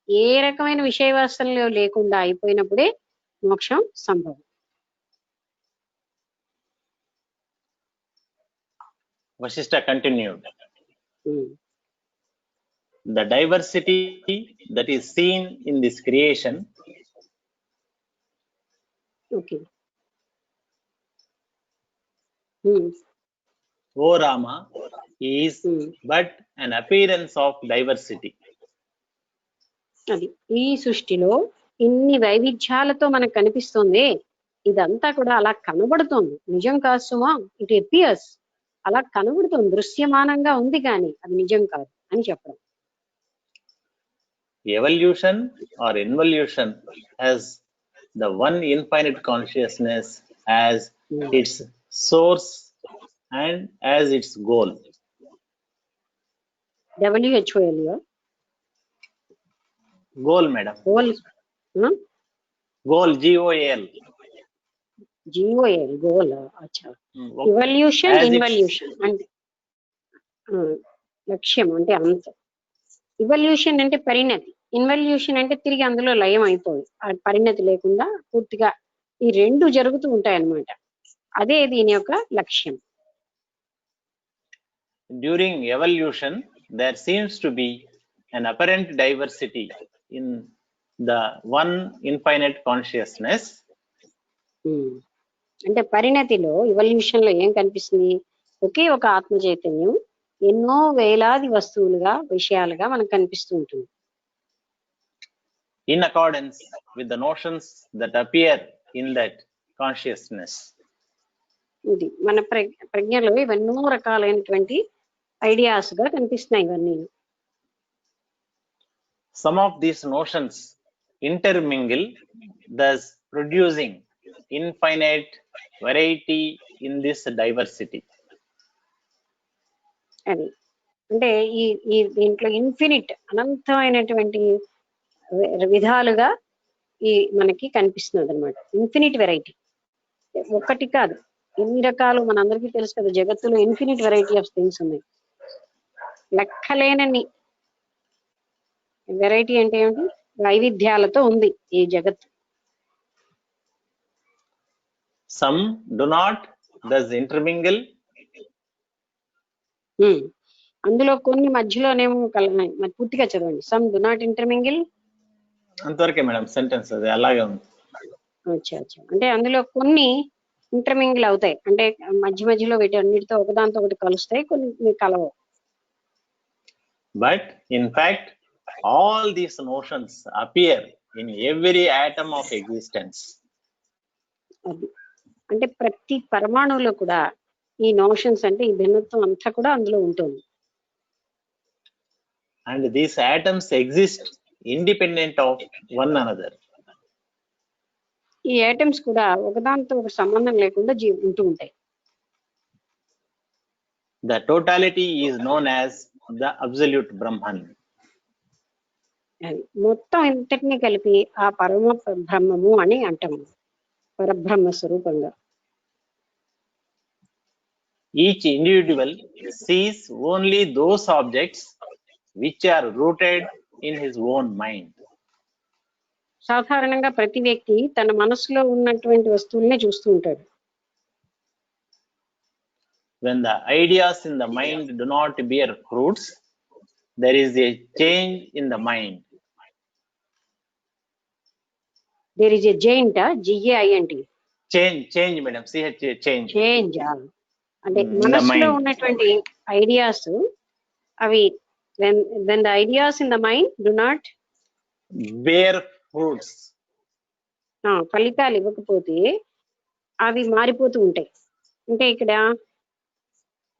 ఏ రకమైన విషయ వాసనలు లేకుండా అయిపోయినప్పుడే మోక్షం సంభవం. Vasishtha continued. Um, The diversity that is seen in this creation okay. Um, O Rama, is um. but an appearance of diversity. అది ఈ సృష్టిలో ఇన్ని వైవిధ్యాలతో మనకు కనిపిస్తుంది. ఇదంతా కూడా అలా కనబడుతోంది, నిజం కాదు సుమా. ఇట్ అపియర్స్, అలా కనబడుతోంది, దృశ్యమానంగా ఉంది, కానీ అది నిజం కాదు అని చెప్పడం. Evolution or involution has the one infinite consciousness as its source and as its goal. WHO Goal, madam. Goal, Goal, G-O-A-L. GOL goal. అచ్చా. Okay. Evolution, As its- involution అంటే లక్ష్యం అంటే అంత. ఇవల్యూషన్ అంటే పరిణతి, ఇన్వల్యూషన్ అంటే తిరిగి అందులో లయం అయిపోయి ఆ పరిణతి లేకుండా పూర్తిగా ఈ రెండు జరుగుతూ ఉంటాయి అన్నమాట. అదే దీని యొక్క లక్ష్యం. During evolution, there seems to be an apparent diversity in the one infinite consciousness. ఉమ్. అంటే పరిణతిలో, ఇవల్యూషన్ లో ఏం కనిపిస్తుంది? ఒకే ఒక ఆత్మ చైతన్యం ఎన్నో వేలాది వస్తువులుగా, విషయాలుగా మనకు కనిపిస్తూ ఉంటుంది. In accordance with the notions that appear in that consciousness. ఇది మన ప్రజ్ఞలో ఇవన్నో రకాలైనటువంటి ఐడియాస్ గా కనిపిస్తున్నాయి ఇవన్నీ. Some of these notions intermingle, thus producing infinite variety in this diversity. అది అంటే ఈ ఈ దీంట్లో ఇన్ఫినిట్, అనంతమైనటువంటి విధాలుగా ఈ మనకి కనిపిస్తున్నది అనమాట. ఇన్ఫినిట్ వెరైటీ, ఒక్కటి కాదు, ఎన్ని రకాలు. మనందరికీ తెలుసు కదా, జగత్తులో ఇన్ఫినిట్ వెరైటీ ఆఫ్ థింగ్స్ ఉన్నాయి. లెక్కలేనన్ని వెరైటీ అంటే ఏమిటి? వైవిధ్యాలతో ఉంది ఈ జగత్తు. Some do not thus intermingle. అందులో కొన్ని మధ్యలోనేమో మరి పూర్తిగా చదవండి. Some do not intermingle. అంతవరకే మేడం సెంటెన్స్, అది అలాగే ఉంది. అచ్చా అచ్చా. అంటే అందులో కొన్ని ఇంటర్మింగిల్ అవుతాయి, అంటే మధ్య మధ్యలో వీటి అన్నిటితో ఒకదాంతో ఒకటి కలుస్తాయి, కొన్ని కలవు. But in fact, all these notions appear in every atom of existence. అది అంటే ప్రతి పరమాణువులో కూడా ఈ నోషన్స్, అంటే ఈ భిన్నత్వం అంతా కూడా అందులో ఉంటుంది. And these atoms exist independent of one another. ఈ ఐటమ్స్ కూడా ఒకదానితో ఒక సంబంధం లేకుండా ఉంటూ ఉంటాయి. The totality is known as the absolute Brahman. అది మొత్తం ఇంతటిని కలిపి ఆ పరమ బ్రహ్మము అని అంటాము, పరబ్రహ్మ స్వరూపంగా. Each individual sees only those objects which are rooted in his own mind. సాధారణంగా ప్రతి వ్యక్తి తన మనసులో ఉన్నటువంటి వస్తువుల్నే చూస్తూ ఉంటాడు. When the ideas in the mind do not bear fruits, there is a change in the mind. There is a giant, GAINT. Change, madam. Change. Change అంటే In the మనసులో mind. ఉన్నటువంటి ఐడియాస్ అవి when the ideas in the mind do not Bear fruits. ఫలితాలు ఇవ్వకపోతే అవి మారిపోతూ ఉంటాయి. అంటే ఇక్కడ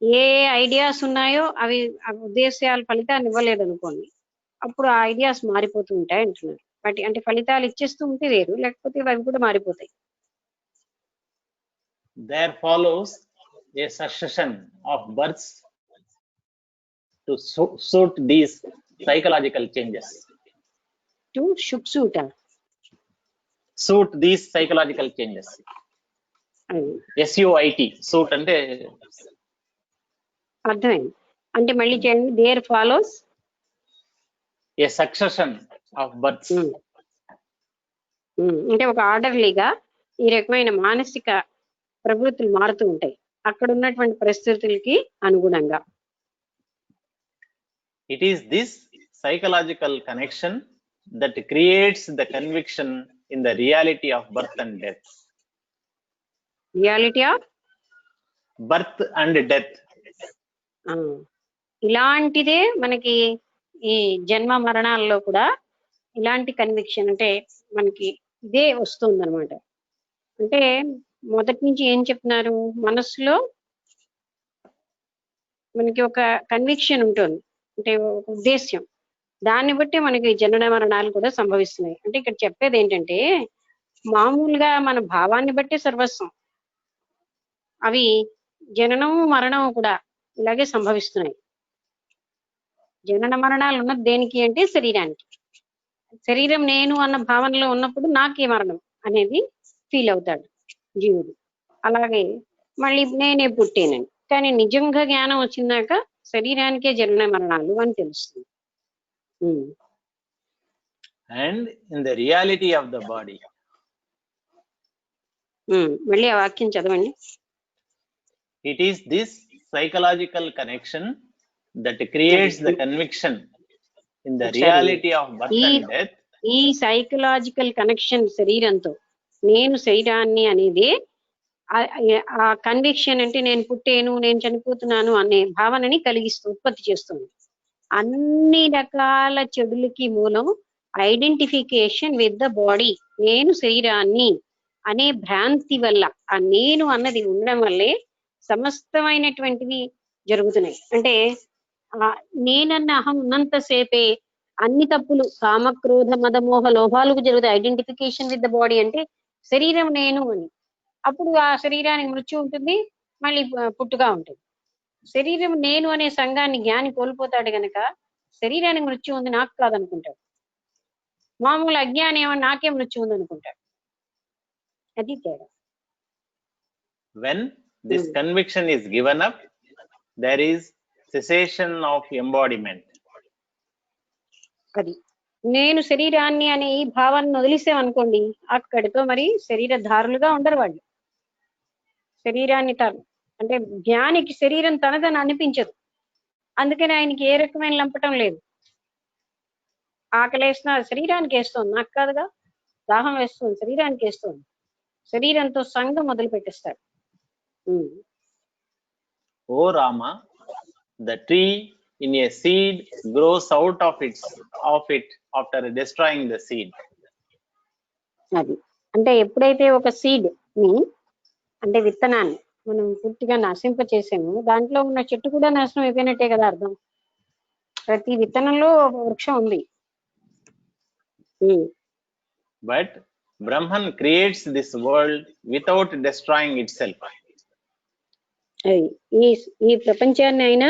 ఏ ఐడియాస్ ఉన్నాయో అవి ఆ ఉద్దేశాలు ఫలితాన్ని ఇవ్వలేదు అనుకోండి, అప్పుడు ఆ ఐడియాస్ మారిపోతూ ఉంటాయి అంటున్నారు. వాటి అంటే ఫలితాలు ఇచ్చేస్తూ ఉంటే వేరు, లేకపోతే అవి కూడా మారిపోతాయి. There follows a succession of births to suit these psychological changes. To షుక్సూట Suit these psychological changes. SUIT suit అంటే అర్థమైంది. అంటే మళ్ళీ చేయండి. There follows a succession of births. అంటే ఒక ఆర్డర్లీగా ఈ రకమైన మానసిక ప్రవృత్తులు మారుతూ ఉంటాయి అక్కడ ఉన్నటువంటి పరిస్థితులకి అనుగుణంగా. It is this psychological connection that creates the conviction in the reality of birth and death. Reality of Birth and death. ఇలాంటిదే మనకి ఈ జన్మ మరణాల్లో కూడా ఇలాంటి కన్విక్షన్ అంటే మనకి ఇదే వస్తుంది అనమాట. అంటే మొదటి నుంచి ఏం చెప్తున్నారు, మనసులో మనకి ఒక కన్విక్షన్ ఉంటుంది, అంటే ఒక ఉద్దేశ్యం, దాన్ని బట్టి మనకి జనన మరణాలు కూడా సంభవిస్తున్నాయి. అంటే ఇక్కడ చెప్పేది ఏంటంటే మామూలుగా మన భావాన్ని బట్టి సర్వస్వం, అవి జననము మరణము కూడా ఇలాగే సంభవిస్తున్నాయి. జనన మరణాలు ఉన్నది దేనికి అంటే శరీరానికి. శరీరం నేను అన్న భావనలో ఉన్నప్పుడు నాకే మరణం అనేది ఫీల్ అవుతాడు జీవుడు. అలాగే మళ్ళీ నేనే పుట్టేనని, కానీ నిజంగా జ్ఞానం వచ్చిందాక శరీరానికే జనన మరణాలు అని తెలుస్తుంది. And in the reality of the body. మళ్ళీ ఆ వాక్యం చదవండి. It is this psychological connection that creates the conviction in the reality of birth and death. ఈ సైకలాజికల్ కనెక్షన్ శరీరంతో, నేను శరీరాన్ని అనేది ఆ కన్విక్షన్ అంటే నేను పుట్టేను, నేను చనిపోతున్నాను అనే భావనని ఉత్పత్తి చేస్తుంది. అన్ని రకాల చెడులకి మూలం ఐడెంటిఫికేషన్ విత్ ద బాడీ. నేను శరీరాన్ని అనే భ్రాంతి వల్ల, ఆ నేను అన్నది ఉండడం వల్లే సమస్తమైనటువంటివి జరుగుతున్నాయి. అంటే నేనన్న అహం ఉన్నంతసేపే అన్ని తప్పులు, కామక్రోధ మదమోహ లోభాలకు జరుగుతాయి. ఐడెంటిఫికేషన్ విత్ ద బాడీ అంటే శరీరం నేను అని. అప్పుడు ఆ శరీరానికి మృత్యు ఉంటుంది, మళ్ళీ పుట్టుగా ఉంటుంది. శరీరం నేను అనే సంఘాన్ని జ్ఞాని కోల్పోతాడు గనక శరీరానికి మృత్యు ఉంది, నాకు కాదనుకుంటాడు. మామూలు అజ్ఞాని ఏమో నాకే మృత్యు ఉంది అనుకుంటాడు. అది తేడా. When this conviction is given up, there is cessation of embodiment. అది నేను శరీరాన్ని అనే ఈ భావాన్ని వదిలేసామనుకోండి, అక్కడితో మరి శరీరధారులుగా ఉండరు వాళ్ళు. శరీరాన్ని అంటే జ్ఞానికి శరీరం తనదని అనిపించదు, అందుకని ఆయనకి ఏ రకమైన లంపటం లేదు. ఆకలేసిన శరీరానికి వేస్తుంది, నాకు కాదుగా. దాహం వేస్తుంది, శరీరానికి వేస్తుంది. శరీరంతో సంఘం మొదలు పెట్టేస్తాడు. O Rama, the tree in a seed grows out of it after destroying the seed. అది అంటే ఎప్పుడైతే ఒక సీడ్ ని అంటే విత్తనాన్ని మనం పూర్తిగా నశింప చేసాము, దాంట్లో ఉన్న చెట్టు కూడా నాశనం అయిపోయినట్టే కదా అర్థం. ప్రతి విత్తనంలో వృక్షం ఉంది. But Brahman creates this world without destroying itself. ఈ ప్రపంచాన్ని అయినా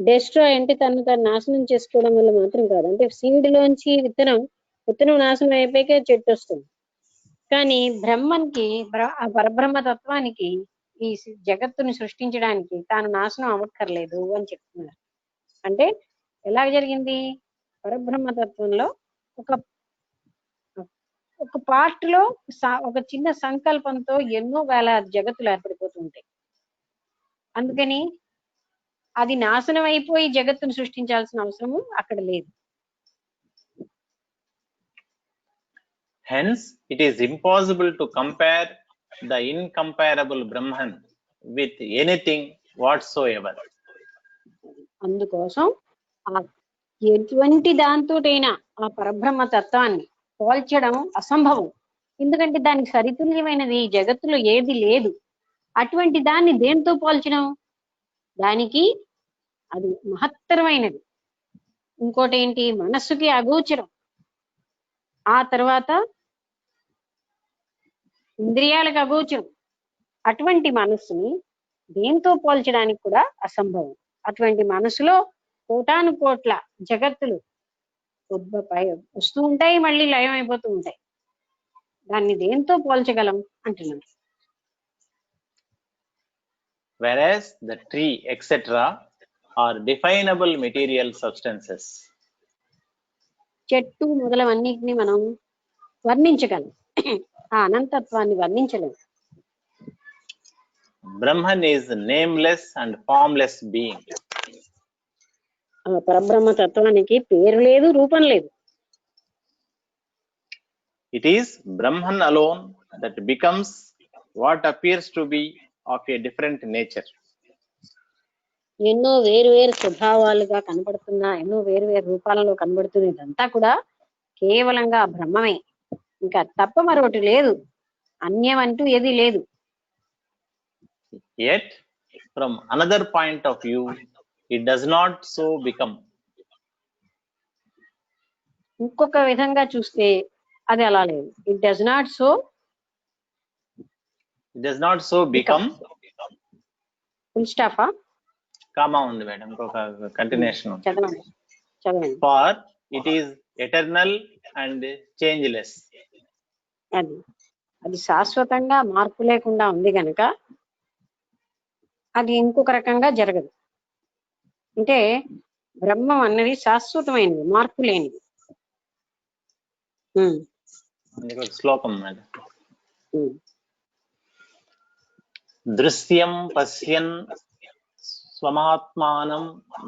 డెస్ట్రాయ్ అంటే తను నాశనం చేసుకోవడం వల్ల మాత్రం కాదు. అంటే సీడ్ లోంచి విత్తనం నాశనం అయిపోయాక చెట్టు వస్తుంది. కానీ బ్రహ్మన్కి, ఆ పరబ్రహ్మ తత్వానికి ఈ జగత్తుని సృష్టించడానికి తాను నాశనం అవ్వక్కర్లేదు అని చెప్తున్నారు. అంటే ఎలా జరిగింది, పరబ్రహ్మ తత్వంలో ఒక పార్ట్ లో ఒక చిన్న సంకల్పంతో ఎన్నో వేల జగత్తులు ఏర్పడిపోతుంటాయి. అందుకని అది నాశనం అయిపోయి జగత్తును సృష్టించాల్సిన అవసరము అక్కడ లేదు. Hence, it is impossible to compare the incomparable Brahman with anything whatsoever. అందుకోసం ఎటువంటి దాంతోటైనా ఆ పరబ్రహ్మ తత్వాన్ని పోల్చడం అసంభవం. ఎందుకంటే దానికి సరితుల్యమైనది జగత్తులో ఏది లేదు. అటువంటి దాన్ని దేంతో పోల్చడం, దానికి అది మహత్తరమైనది. ఇంకోటి ఏంటి, మనస్సుకి అగోచరం. ఆ తర్వాత ఇంద్రియాలకు అగోచరం. అటువంటి మనస్సుని దేంతో పోల్చడానికి కూడా అసంభవం. అటువంటి మనసులో కోటాను కోట్ల జగత్తులు వస్తూ ఉంటాయి, మళ్ళీ లయం అయిపోతూ ఉంటాయి. దాన్ని దేంతో పోల్చగలం అంటున్నారు. whereas the tree, etc., are definable material substances. చెట్టు మొదలవన్నిటిని మనం వర్ణించగలం, ఆ అనంతత్వాన్ని వర్ణించలేం. Brahman is nameless and formless being. ఆ పరబ్రహ్మ తత్వానికి పేరు లేదు, రూపం లేదు. It is Brahman alone that becomes what appears to be of a different nature. ఎన్నో వేరు వేరు స్వభావాలుగా కనబడుతున్నా, ఎన్నో వేరు వేరు రూపాలలో కనబడుతున్న ఇదంతా కూడా కేవలంగా బ్రహ్మమే, ఇంకా తప్ప మరొకటి లేదు, అన్యం అంటూ ఏది లేదు. Yet, from another point of view, it does not so become. ఇంకొక విధంగా చూస్తే అది అలా లేదు. It does not so become. Full స్టాఫా కామా ఉంది మేడం, ఇంకొక కంటిన్యూషన్. చదవండి. For it is eternal and changeless. అది శాశ్వతంగా మార్పు లేకుండా ఉంది గనక అది ఇంకొక రకంగా జరగదు. అంటే బ్రహ్మం అన్నది శాశ్వతమైనది, మార్పు లేనిది. శ్లోకం మేడం. దృశ్యం పశ్యన్ స్వమాత్మానం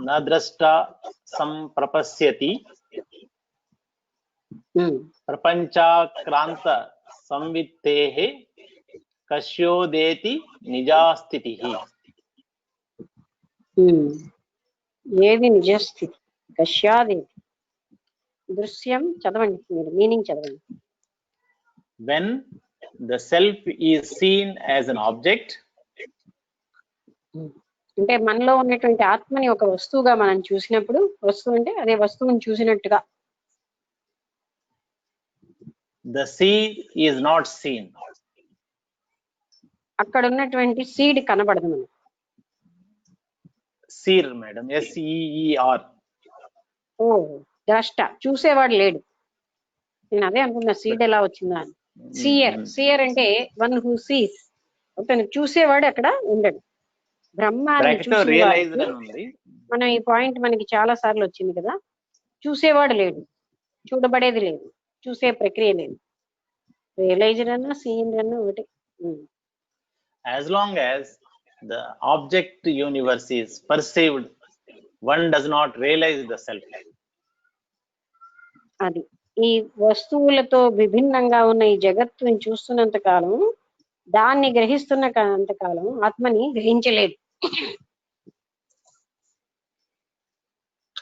న ద్రష్ట సంప్రపశ్యతి ప్రపంచాక్రాంత సంవిత్తేః కశ్యోదేతి నిజాస్థితిః. ఏది నిజస్థితి? కశ్యాదేతి. దృశ్యం చదవండి, మీరు మీనింగ్ చదవండి. When the self is seen as an object, అంటే మనలో ఉన్నటువంటి ఆత్మని ఒక వస్తువుగా మనం చూసినప్పుడు, వస్తువు అంటే అదే వస్తువుని చూసినట్టుగా. the seed is not seen. అక్కడ ఉన్నటువంటి సీడ్ కనబడదు మనకు. seer madam, SEER. ఓ ద్రష్ట, చూసేవాడు లేడు. నేను అదే అనుకున్నా సీడ్ ఎలా వచ్చిందా అని. సియర్ అంటే వన్ హూ సీస్, అతను చూసేవాడు అక్కడ ఉండడు. బ్రహ్మాన్ని మనం ఈ పాయింట్ మనకి చాలా సార్లు వచ్చింది కదా, చూసేవాడు లేడు, చూడబడేది లేదు, చూసే ప్రక్రియ లేదు. రియలైజర్ అన్నా సీయింగ్ అన్నా ఒకటి. As long as the object universe is perceived, one does not realize the self. అది ఈ వస్తువులతో విభిన్నంగా ఉన్న ఈ జగత్తుని చూస్తున్నంత కాలం, దాన్ని గ్రహిస్తున్నంత కాలం ఆత్మని గ్రహించలేదు.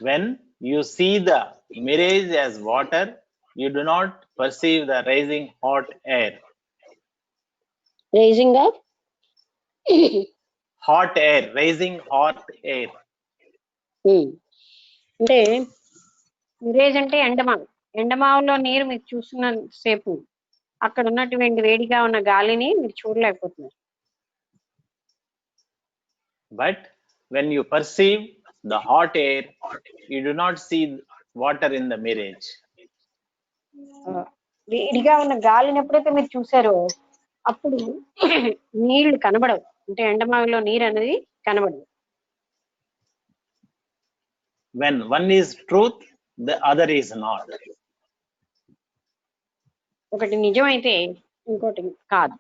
When you see the mirage as water, you do not perceive the rising hot air. Rising of hot air, rising hot air. అంటే మిరేజ్ అంటే ఎండమావు. ఎండమావులో నీరు మీరు చూస్తున్న సేపు అక్కడ ఉన్నటువంటి వేడిగా ఉన్న గాలిని మీరు చూడలేకపోతున్నారు. But when you perceive the hot air, you do not see water in the mirage. వేడిగా ఉన్న గాలిని ఎప్పుడైతే మీరు చూసారో అప్పుడు నీళ్లు కనబడవు. అంటే ఎండమావిలో నీరు అనేది కనబడదు. When one is truth, the other is not. ఒకటి నిజమైతే ఇంకోటి కాదు.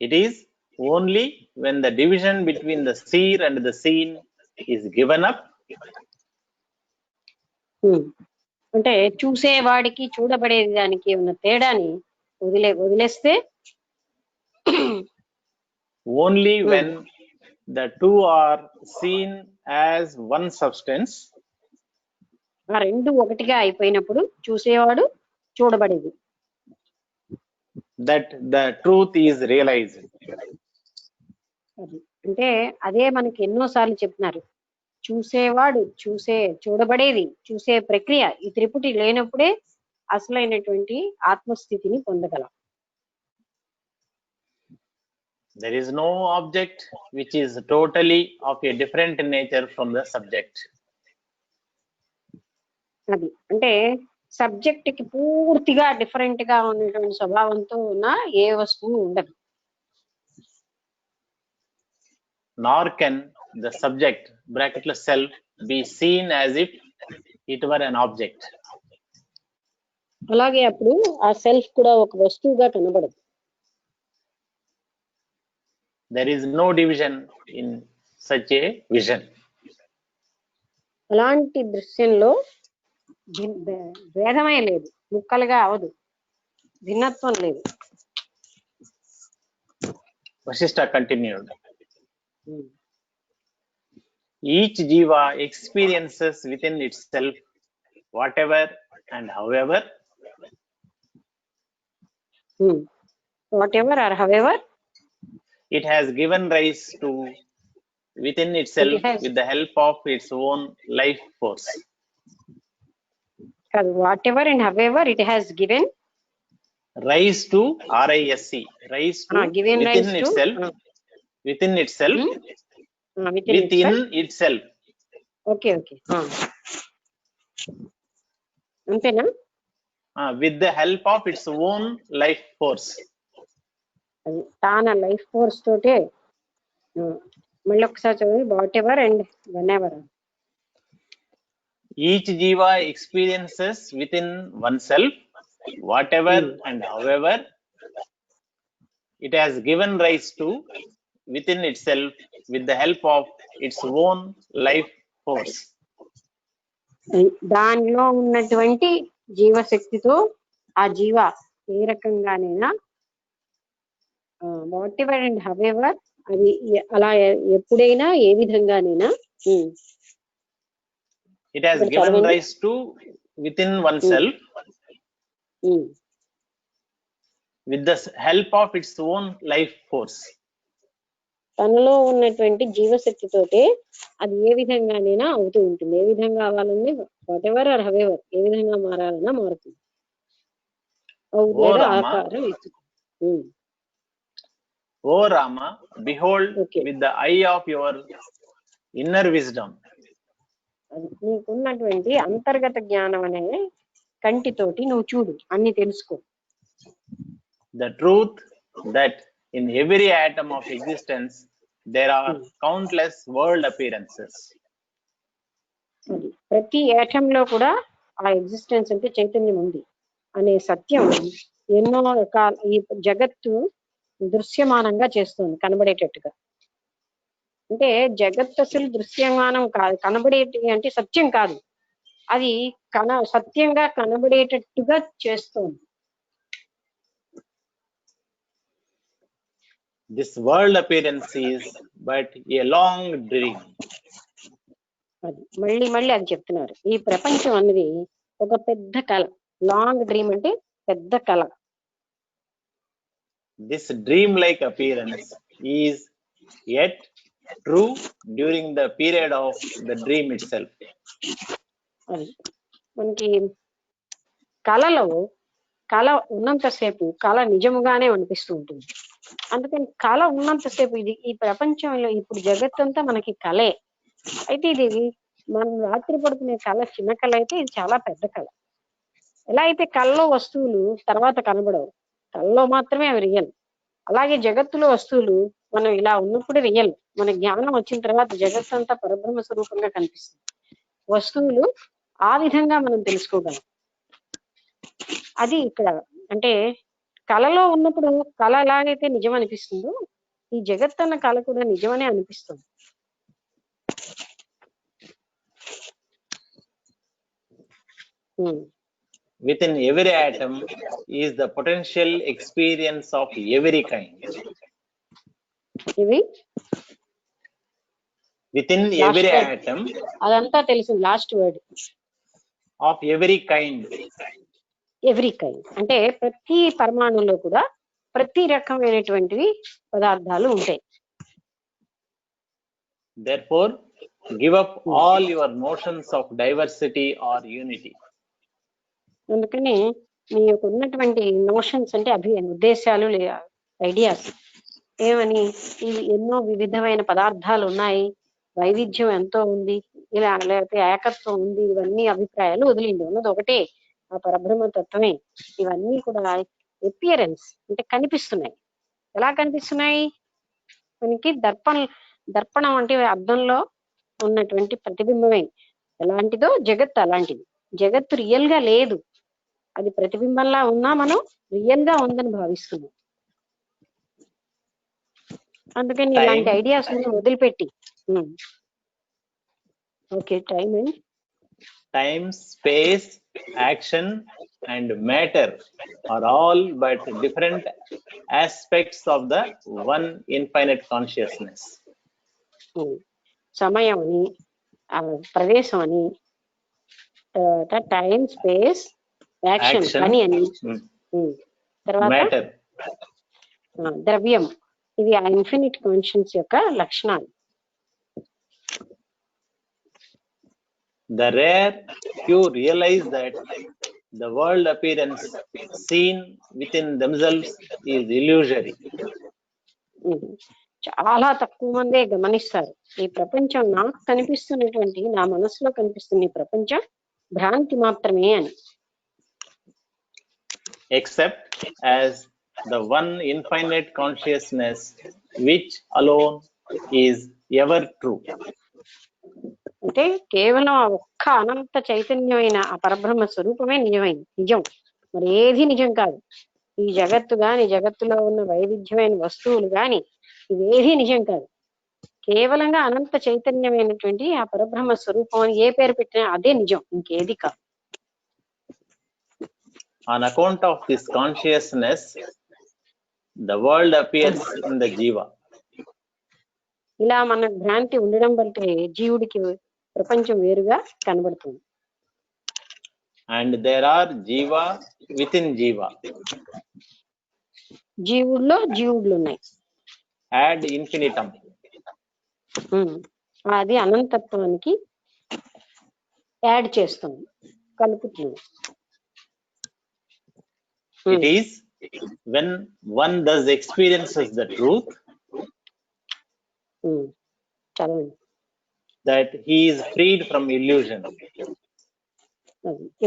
It is only when the division between the seer and the seen is given up. అంటే చూసేవాడికి చూడబడే దానికి ఉన్న తేడాని వదిలేస్తే, only when the two are seen as one substance, ఆ రెండు ఒకటిగా అయిపోయినప్పుడు చూసేవాడు చూడబడేది, that the truth is realized. అంటే అదే మనకి ఎన్నోసార్లు చెప్తున్నారు, చూసేవాడు చూడబడేది చూసే ప్రక్రియ, ఈ త్రిపుటి లేనప్పుడే అసలైనటువంటి ఆత్మస్థితిని పొందగలం. There is no object which is totally of a different nature from the subject. అది అంటే సబ్జెక్ట్ కి పూర్తిగా డిఫరెంట్ గా ఉన్నటువంటి స్వభావంతో ఉన్న ఏ వస్తువు ఉండదు. nor can the subject bracketless self be seen as if it were an object. అలాగే అప్పుడు ఆ సెల్ఫ్ కూడా ఒక వస్తువుగా కనబడదు. There is no division in such a vision. అలాంటి దృశ్యంలో భేదమే లేదు, ముక్కలుగా అవదు, భిన్నత్వం లేదు. Vasishtha continued. Each jiva experiences within itself whatever and however whatever or however it has given rise to within itself with the help of its own life force. Whatever and however it has given rise to RISE, rise to given within rise itself to within itself within itself. Okay. అంతేనా? With the help of its own life force. తాన లైఫ్ ఫోర్స్ తోటే. మళ్ళీ ఒకసారి చదవండి. What ever and when ever. Each jiva experiences within oneself whatever and however it has given rise to within itself with the help of its own life force. దానిలో ఉన్నటువంటి జీవశక్తితో ఆ జీవ ఏ రకంగానైనా వాట్ ఎవర్ అండ్ హవెవర్ అది అలా ఎప్పుడైనా ఏ విధంగానైనా it has given rise to within oneself with the help of its own life force. తనలో ఉన్నటువంటి జీవశక్తితోటే అది ఏ విధంగానైనా అవుతూ ఉంటుంది. ఏ విధంగా అవ్వాలని వాట్ ఎవర్ ఆర్ హవెవర్ ఏ విధంగా మారాలన్నా మారుతుంది. ఆకారం ఇస్తుంది. O Rama, behold with the eye of your inner wisdom. నీకున్నటువంటి అంతర్గత జ్ఞానం అనే కంటితోటి నువ్వు చూడు, అన్ని తెలుసుకో. The truth that in every atom of existence there are countless world appearances. ప్రతి ఆటమ్ లో కూడా ఆ ఎగ్జిస్టెన్స్ అంటే చైతన్యం ఉంది అనే సత్యం ఎన్నో రకాల ఈ జగత్తు దృశ్యమానంగా చేస్తుంది, కనబడేటట్టుగా. అంటే జగత్తు అసలు దృశ్యమానం కాదు, కనబడేటి అంటే సత్యం కాదు, అది సత్యంగా కనబడేటట్టుగా చేస్తుంది. This world appearance is but a long dream. మళ్ళీ అది చెప్తున్నారు. ఈ ప్రపంచం అనేది ఒక పెద్ద కళ. లాంగ్ డ్రీమ్ అంటే పెద్ద కళ. This dream-like appearance is yet true during the period of the dream itself. మనకి కళ ఉన్నంతసేపు కళ నిజముగానే అనిపిస్తూ ఉంటుంది. అందుకని కళ ఉన్నంతసేపు ఈ ప్రపంచంలో ఇప్పుడు జగత్తంతా మనకి కళే. అయితే ఇది మనం రాత్రి పడుకునే కళ చిన్న కళ అయితే ఇది చాలా పెద్ద కళ. ఎలా అయితే కళలో వస్తువులు తర్వాత కనబడవు, కళలో మాత్రమే అవి రియల్. అలాగే జగత్తులో వస్తువులు మనం ఇలా ఉన్నప్పుడు రియల్. మన జ్ఞానం వచ్చిన తర్వాత జగత్తంతా పరబ్రహ్మ స్వరూపంగా కనిపిస్తుంది. వస్తువులు ఆ విధంగా మనం తెలుసుకోగలం. అది ఇక్కడ అంటే కళలో ఉన్నప్పుడు కళ ఎలాగైతే నిజం అనిపిస్తుందో ఈ జగత్ అన్న కళ కూడా నిజమనే అనిపిస్తుంది. Within every atom is the potential experience of every kind. Within every atom అదంతా తెలుసు. Last word of every kind. Every kind అంటే ప్రతి పరమాణులో కూడా ప్రతి రకమైనటువంటివి పదార్థాలు ఉంటాయి. Therefore, give up all your notions of diversity or unity. అందుకని మీకు ఉన్నటువంటి నోషన్స్ అంటే ఉద్దేశాలు ఐడియాస్ ఏమని ఇవి ఎన్నో వివిధమైన పదార్థాలు ఉన్నాయి, వైవిధ్యం ఎంతో ఉంది, ఇలా లేకపోతే ఏకత్వం ఉంది, ఇవన్నీ అభిప్రాయాలు వదిలింది. ఉన్నది ఒకటే ఆ పరబ్రహ్మ తత్వమే. ఇవన్నీ కూడా ఎపియరెన్స్ అంటే కనిపిస్తున్నాయి. ఎలా కనిపిస్తున్నాయి? మనకి దర్పణం అంటే అద్దంలో ఉన్నటువంటి ప్రతిబింబమే. ఎలాంటిదో జగత్తు అలాంటిది. జగత్తు రియల్ గా లేదు, అది ప్రతిబింబంలా ఉన్నా మనం రియల్ గా ఉందని భావిస్తున్నాం. అందుకని ఇలాంటి ఐడియాస్ వదిలిపెట్టి okay time, space, action and matter are all but different aspects of the one infinite consciousness. సమయం అని, ప్రదేశం అని, టైం, స్పేస్, యాక్షన్ పని అని, తర్వాత ద్రవ్యం, ఇవి ఆ ఇన్ఫినిట్ కాన్షియన్స్ యొక్క లక్షణాలు. The rare few realize that the world appearance seen within themselves is illusory. చాలా తక్కువ మందే గమనిస్తారు ఈ ప్రపంచం నాకు కనిపిస్తున్నటువంటి, నా మనసులో కనిపిస్తున్న ఈ ప్రపంచం భ్రాంతి మాత్రమే అని. Except as the one infinite consciousness which alone is ever true. అంటే కేవలం ఆ ఒక్క అనంత చైతన్యమైన ఆ పరబ్రహ్మ స్వరూపమే నిజం, మరి ఏది నిజం కాదు. ఈ జగత్తు గాని, జగత్తులో ఉన్న వైవిధ్యమైన వస్తువులు గాని, ఇవేది నిజం కాదు. కేవలంగా అనంత చైతన్యమైనటువంటి ఆ పరబ్రహ్మ స్వరూపం అని ఏ పేరు పెట్టినా అదే నిజం, ఇంకేది కాదు. On account of this consciousness, the world appears in the jiva. ఇలా మన భ్రాంతి ఉండడం బట్టి జీవుడికి ప్రపంచం వేరుగా కనబడుతుంది. And there are jiva within jiva. జీవుల్లో జీవుడులు ఉన్నాయి. Ad infinitum. అది అనంతత్వానికి యాడ్ చేస్తుంది, కలుపుతుంది. It is when one thus experiences the truth that he is freed from illusion.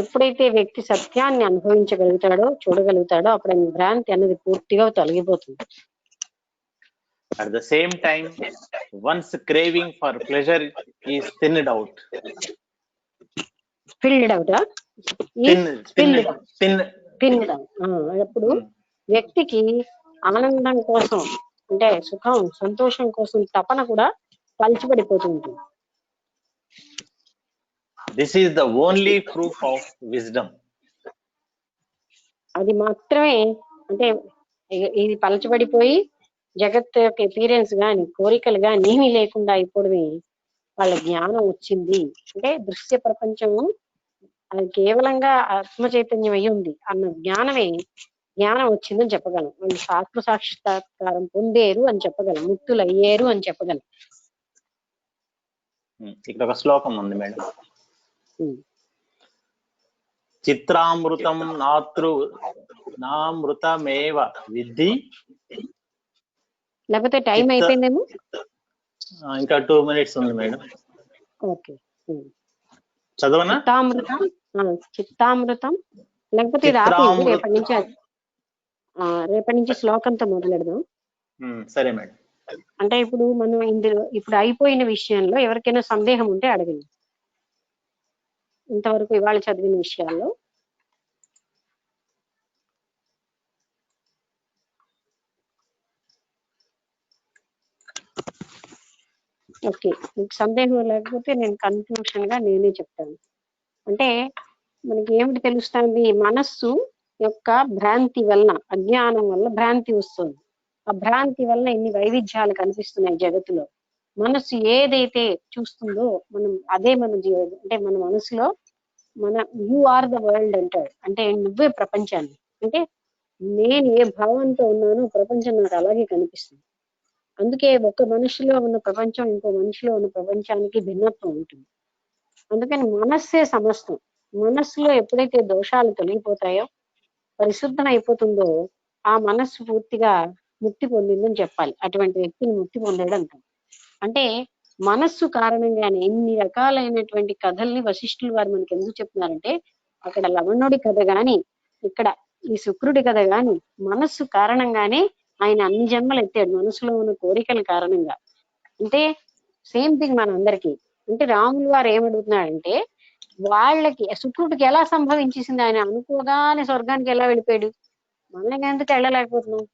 ఎప్పుడైతే వ్యక్తి సత్యాన్ని అనుభవించగలుగుతాడో, చూడగలుగుతాడో, అప్పుడు భ్రాంతి అన్నది పూర్తిగా తొలగిపోతుంది. At the same time, one's craving for pleasure is thinned out. Filled out అప్పుడు వ్యక్తికి ఆనందం కోసం, అంటే సుఖం, సంతోషం కోసం తపన కూడా పలిచిపడిపోతుంది. This is the only proof of wisdom. అది మాత్రమే, అంటే ఇది పలచబడిపోయి జగత్ యొక్క ఎపీరియన్స్ గాని, కోరికలు గాని ఏమీ లేకుండా అయిపోవడమే వాళ్ళ జ్ఞానం వచ్చింది. అంటే దృశ్య ప్రపంచము అది కేవలంగా ఆత్మ చైతన్యం అయి ఉంది అన్న జ్ఞానం వచ్చిందని చెప్పగలం. వాళ్ళు ఆత్మ సాక్షాత్కారం పొందేరు అని చెప్పగలం, ముక్తులు అయ్యేరు అని చెప్పగలం. ఇక్కడ ఒక శ్లోకం ఉంది మేడం. చిత్రామృతం నామృతమేవ విద్ధి. లేకపోతే టైం అయిపోయిందేమో, ఇంకా 2 minutes ఉంది మేడం. ఓకే, చదవనా? చిత్తామృతం లేకపోతే ఇది ఆపి రేపటి నుంచి శ్లోకంతో మొదలెడదాం. సరే మేడం. అంటే ఇప్పుడు మనం ఇప్పుడు అయిపోయిన విషయంలో ఎవరికైనా సందేహం ఉంటే అడగండి. ఇంతవరకు ఇవాళ చదివిన విషయాల్లో ఓకే, మీకు సందేహం లేకపోతే నేను కన్క్లూషన్ గా నేనే చెప్తాను. అంటే మనకి ఏమిటి తెలుస్తుంది, మనస్సు యొక్క భ్రాంతి వలన, అజ్ఞానం వల్ల భ్రాంతి వస్తుంది. ఆ భ్రాంతి వల్ల ఎన్ని వైవిధ్యాలు కనిపిస్తున్నాయి జగత్తులో. మనస్సు ఏదైతే చూస్తుందో మనం అదే మన అంటే మన మనసులో యు ఆర్ ద వరల్డ్ అంటాడు. అంటే నువ్వే ప్రపంచాన్ని, అంటే నేను ఏ భావంతో ఉన్నానో ప్రపంచం నాకు అలాగే కనిపిస్తుంది. అందుకే ఒక మనిషిలో ఉన్న ప్రపంచం ఇంకో మనిషిలో ఉన్న ప్రపంచానికి భిన్నత్వం ఉంటుంది. అందుకని మనస్సే సమస్తం. మనస్సులో ఎప్పుడైతే దోషాలు తొలగిపోతాయో, పరిశుద్ధం అయిపోతుందో, ఆ మనస్సు పూర్తిగా ముక్తి పొందిందని చెప్పాలి. అటువంటి వ్యక్తిని ముక్తి పొందాడు అంటాం. అంటే మనస్సు కారణంగానే ఇన్ని రకాలైనటువంటి కథల్ని వశిష్ఠులు వారు మనకి ఎందుకు చెప్తున్నారంటే, అక్కడ లవణుడి కథ గాని, ఇక్కడ ఈ శుక్రుడి కథ గాని, మనస్సు కారణంగానే ఆయన అన్ని జన్మలు ఎత్తాడు, మనసులో ఉన్న కోరికల కారణంగా. అంటే సేమ్ థింగ్ మనందరికీ. అంటే రాములు వారు ఏమడుగుతున్నాడంటే వాళ్ళకి శుక్రుడికి ఎలా సంభవించేసింది, ఆయన అనుకోగానే స్వర్గానికి ఎలా వెళ్ళిపోయాడు, మనం ఎందుకు వెళ్ళలేకపోతున్నాం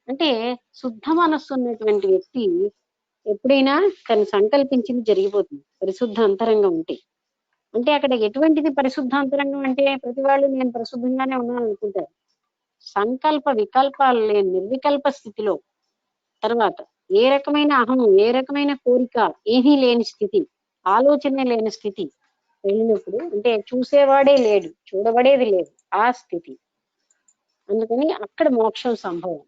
అంటే శుద్ధ మనస్సు ఉన్నటువంటి వ్యక్తి ఎప్పుడైనా తను సంకల్పించింది జరిగిపోతుంది పరిశుద్ధ అంతరంగం ఉంటే. అంటే అక్కడ ఎటువంటిది పరిశుద్ధ అంతరంగం అంటే ప్రతి వాళ్ళు నేను పరిశుద్ధంగానే ఉన్నాను అనుకుంటారు. సంకల్ప వికల్పాలు లేని నిర్వికల్ప స్థితిలో, తర్వాత ఏ రకమైన అహం ఏ రకమైన కోరిక ఏమీ లేని స్థితి, ఆలోచనే లేని స్థితి వెళ్ళినప్పుడు అంటే చూసేవాడే లేడు చూడబడేది లేదు ఆ స్థితి. అందుకని అక్కడ మోక్షం సంభవం.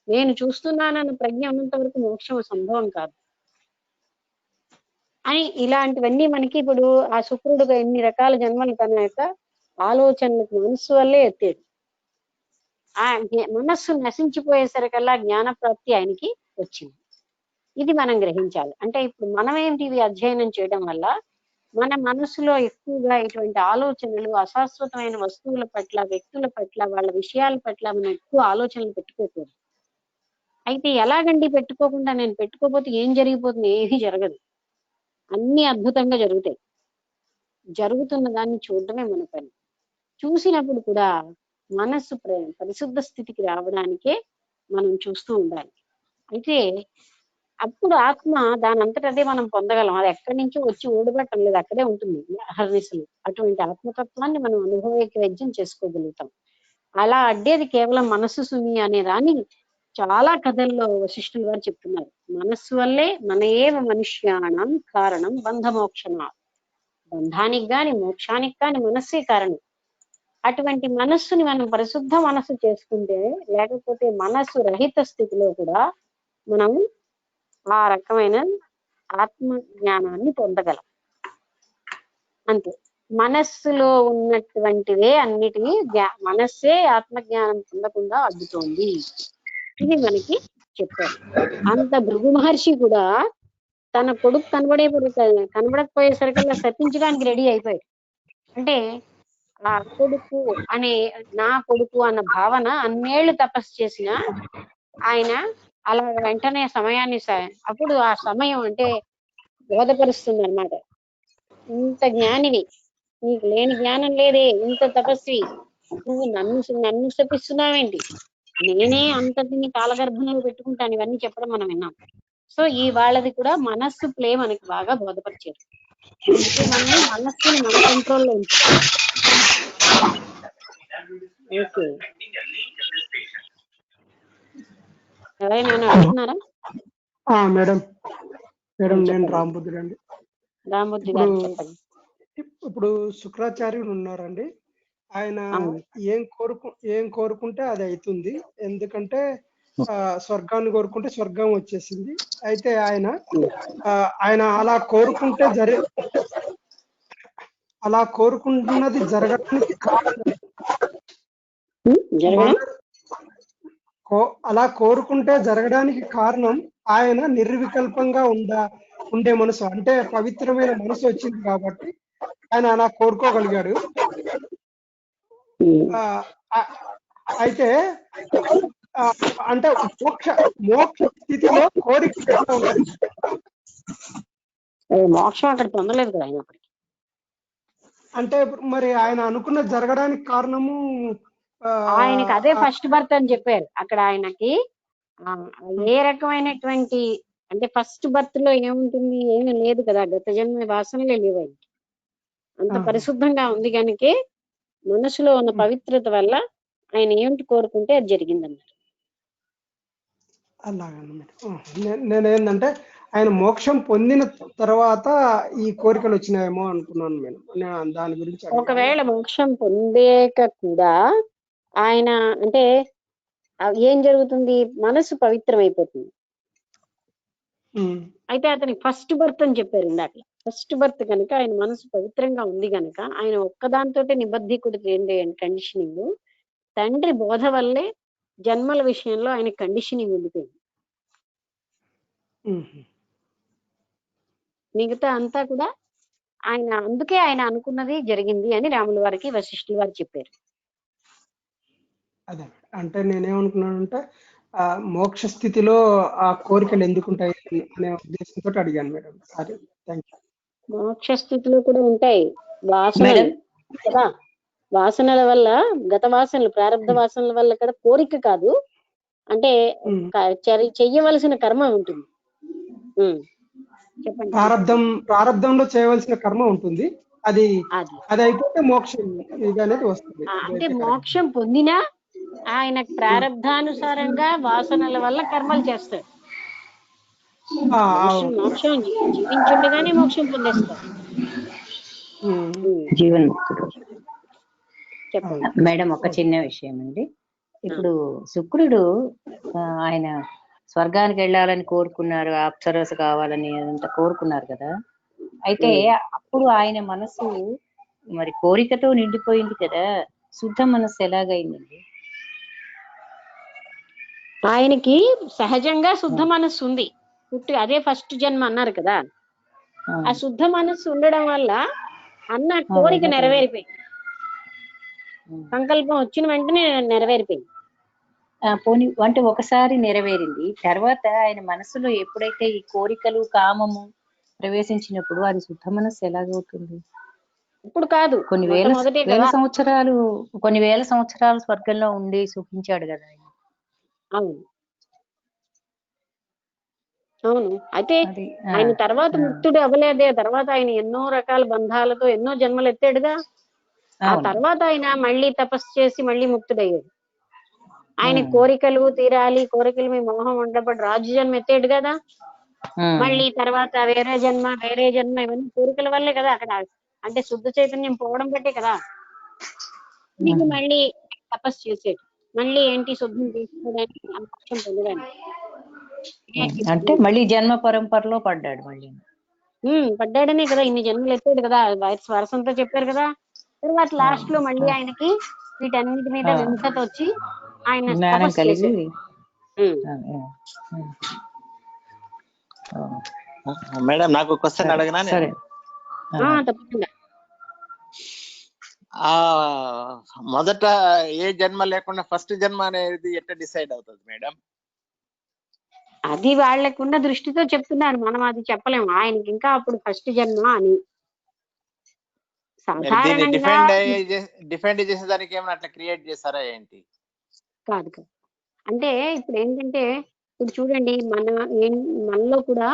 నేను చూస్తున్నానన్న ప్రజ్ఞ ఉన్నంత వరకు మోక్షం సంభవం కాదు అని ఇలాంటివన్నీ మనకి ఇప్పుడు ఆ శుక్రుడు ఎన్ని రకాల జన్మలు తన యొక్క ఆలోచనలకు మనస్సు వల్లే ఎత్తాడు. ఆ మనస్సు నశించిపోయేసరికల్లా జ్ఞాన ప్రాప్తి ఆయనకి వచ్చింది. ఇది మనం గ్రహించాలి. అంటే ఇప్పుడు మనం ఏంటి ఇవి అధ్యయనం చేయడం వల్ల మన మనసులో ఎక్కువగా ఇటువంటి ఆలోచనలు అశాశ్వతమైన వస్తువుల పట్ల వ్యక్తుల పట్ల వాళ్ళ విషయాల పట్ల మనం ఎక్కువ ఆలోచనలు పెట్టుకోకూడదు. అయితే ఎలాగండి పెట్టుకోకుండా, నేను పెట్టుకోకపోతే ఏం జరిగిపోతుంది, ఏమీ జరగదు, అన్ని అద్భుతంగా జరుగుతాయి. జరుగుతున్న దాన్ని చూడటమే మన పని. చూసినప్పుడు కూడా మనస్సు పరిశుద్ధ స్థితికి రావడానికే మనం చూస్తూ ఉండాలి. అయితే అప్పుడు ఆత్మ దాని అంతటా అదే మనం పొందగలం. అది ఎక్కడి నుంచో వచ్చి ఊడబట్టం లేదు, అక్కడే ఉంటుంది అహర్నిశలు. అటువంటి ఆత్మతత్వాన్ని మనం అనుభవైక్యం చేసుకోగలుగుతాం. అలా అడ్డేది కేవలం మనస్సు సుమి అనే దాన్ని చాలా కథల్లో వశిష్ఠుల వారు చెప్తున్నారు. మనస్సు వల్లే మన ఏవ మనుష్యానం కారణం బంధమోక్షణ. బంధానికి గాని మోక్షానికి గాని మనస్సే కారణం. అటువంటి మనస్సుని మనం పరిశుద్ధ మనస్సు చేసుకుంటే, లేకపోతే మనస్సు రహిత స్థితిలో కూడా మనం ఆ రకమైన ఆత్మ జ్ఞానాన్ని పొందగలం. అంతే. మనస్సులో ఉన్నటువంటివే అన్నిటినీ మనస్సే ఆత్మజ్ఞానం పొందకుండా అడ్డుతోంది. ఇది మనకి చెప్పారు. అంత భృగు మహర్షి కూడా తన కొడుకు కనబడకపోయేసరికల్లా శపించడానికి రెడీ అయిపోయాడు. అంటే ఆ కొడుకు అనే నా కొడుకు అన్న భావన అన్నేళ్లు తపస్సు చేసిన ఆయన అలా వెంటనే సమయాన్ని అప్పుడు ఆ సమయం అంటే బోధపరుస్తుంది అనమాట. ఇంత జ్ఞానివి, నీకు లేని జ్ఞానం లేదే, ఇంత తపస్వి, నువ్వు నన్ను శపిస్తున్నావేంటి, నేనే అంతటిని కాలగర్భంలో పెట్టుకుంటాను, ఇవన్నీ చెప్పడం మనం విన్నాం. సో ఈ వాళ్ళది కూడా మనస్సు ప్లే మనకి బాగా బోధపరిచారు. అందుకే మనం మనస్సుని మన కంట్రోల్లో ఉంచుతాం. ఓకే, ఎవరైనా అడుగుతున్నారా? మేడం నేను రాంబుద్ధుడు అండి. రాంబుద్ధి గారు చెప్పండి. ఇప్పుడు శుక్రాచార్యుడు ఉన్నారండి, ఆయన ఏం కోరుకుంటే అది అవుతుంది. ఎందుకంటే స్వర్గాన్ని కోరుకుంటే స్వర్గం వచ్చేసింది. అయితే ఆయన అలా కోరుకుంటున్నది జరగడానికి అలా కోరుకుంటే జరగడానికి కారణం ఆయన నిర్వికల్పంగా ఉండే మనసు, అంటే పవిత్రమైన మనసు వచ్చింది కాబట్టి ఆయన అలా కోరుకోగలిగాడు. అయితే అంటే మోక్ష స్థితిలో కోరిక మోక్షం అక్కడ పొందలేదు కదా ఆయన. అంటే మరి ఆయన అనుకున్న జరగడానికి కారణము ఆయనకి అదే ఫస్ట్ బర్త్ అని చెప్పారు. అక్కడ ఆయనకి ఏ రకమైనటువంటి అంటే ఫస్ట్ బర్త్ లో ఏముంటుంది, ఏమీ లేదు కదా, గత జన్మ వాసనలే లేవు ఆయనకి. అంత పరిశుద్ధంగా ఉంది కనుక మనసులో ఉన్న పవిత్రత వల్ల ఆయన ఏమిటి కోరుకుంటే అది జరిగిందన్నారు. అలాగన్నమాట. నేనేంటంటే ఆయన మోక్షం పొందిన తర్వాత ఈ కోరికలు వచ్చినాయేమో అనుకున్నాను మేడం. దాని గురించి ఒకవేళ మోక్షం పొందేక కూడా ఆయన అంటే ఏం జరుగుతుంది, మనసు పవిత్రమైపోతుంది. అయితే అతనికి ఫస్ట్ బర్త్ అని చెప్పారు ఇందాక. ఫస్ట్ బర్త్ కనుక ఆయన మనసు పవిత్రంగా ఉంది కనుక ఆయన ఒక్కదాంతో నిబద్ధీకుడు కండిషనింగ్, తండ్రి బోధ వల్లే జన్మల విషయంలో ఆయన కండిషనింగ్ ఉండిపోయింది. మిగతా అంతా కూడా ఆయన అందుకే ఆయన అనుకున్నది జరిగింది అని రాముల వారికి వశిష్ఠుల వారు చెప్పారు. అదే అంటే నేనేమనుకున్నానంటే మోక్ష స్థితిలో ఆ కోరికలు ఎందుకు ఉంటాయి అనే ఉద్దేశంతో అడిగాను మేడం. సరే, థ్యాంక్ యూ. మోక్ష స్థితిలో కూడా ఉంటాయి వాసనలు మేడం కదా. వాసనల వల్ల, గత వాసనలు, ప్రారంభ వాసనల వల్ల కూడా కోరిక కాదు, అంటే చెయ్యవలసిన కర్మ ఉంటుంది. చెప్పండి. ప్రారంధంలో చేయవలసిన కర్మ ఉంటుంది, అది అది అది అయిపోతే మోక్షం ఇది అనేది వస్తుంది. అంటే మోక్షం పొందినా ఆయన ప్రారంధానుసారంగా వాసనల వల్ల కర్మలు చేస్తాడు. మోక్షం జీవించుండగానే మోక్షం పొందేస్తాడు. జీవన్ముక్తుడు. చెప్పండి మేడం, ఒక చిన్న విషయం అండి. ఇప్పుడు శుక్రుడు ఆయన స్వర్గానికి వెళ్ళాలని కోరుకున్నారు, అప్సరస కావాలని అంతా కోరుకున్నారు కదా. అయితే అప్పుడు ఆయన మనసు మరి కోరికతో నిండిపోయింది కదా, శుద్ధ మనస్సు ఎలాగైందండి? ఆయనకి సహజంగా శుద్ధ మనస్సు ఉంది, అదే ఫస్ట్ జన్మ అన్నారు కదా. ఆ శుద్ధ మనస్సు ఉండడం వల్ల అన్న కోరిక నెరవేరిపోయింది, సంకల్పం వచ్చిన వెంటనే నెరవేరిపోయింది. పోనీ అంటే ఒకసారి నెరవేరింది, తర్వాత ఆయన మనసులో ఎప్పుడైతే ఈ కోరికలు కామము ప్రవేశించినప్పుడు అది శుద్ధ మనస్సు ఎలాగవుతుంది? ఇప్పుడు కాదు, కొన్ని వేల సంవత్సరాలు స్వర్గంలో ఉండి సుఖించాడు కదా ఆయన. అవును అవును. అయితే ఆయన తర్వాత ముక్తుడు అవ్వలేదే, తర్వాత ఆయన ఎన్నో రకాల బంధాలతో ఎన్నో జన్మలు ఎత్తాడుగా. ఆ తర్వాత ఆయన మళ్ళీ తపస్సు చేసి మళ్ళీ ముక్తుడయ్యాడు. ఆయన కోరికలు తీరాలి, కోరికలు మీ మోహం ఉండబడి రాజు జన్మ ఎత్తాడు కదా. మళ్ళీ తర్వాత వేరే జన్మ ఇవన్నీ కోరికల వల్లే కదా అక్కడ, అంటే శుద్ధ చైతన్యం పోవడం బట్టే కదా. మీకు మళ్ళీ తపస్సు చేసాడు, మళ్ళీ ఏంటి శుద్ధం తీసుకోవడానికి, మోక్షం పొందడానికి. అంటే మళ్ళీ జన్మ పరంపరలో పడ్డాడు, మళ్ళీ పడ్డాడనే కదా ఇన్ని జన్మలు ఎత్తాడు కదా, వరసంతో చెప్పారు కదా. తర్వాత లాస్ట్ లో మళ్ళీ ఆయనకి వీటన్నిటి మీద విముఖత వచ్చి ఆయన తపస్సు చేశాడు. మేడం, నాకు క్వశ్చన్ అడగనా? తప్పకుండా. మొదట ఏ జన్మ లేకుండా ఫస్ట్ జన్మ అనేది ఎట్లా డిసైడ్ అవుతుంది మేడం? అది వాళ్ళకున్న దృష్టితో చెప్తున్నారు, మనం అది చెప్పలేము. ఆయనకి ఇంకా అప్పుడు ఫస్ట్ జన్మ అని సాధారణంగా డిఫెండ్ చేసేదానికి ఏమైనా అట్లా క్రియేట్ చేస్తారా ఏంటి? కాదు కాదు. అంటే ఇప్పుడు ఏంటంటే, ఇప్పుడు చూడండి, మనలో కూడా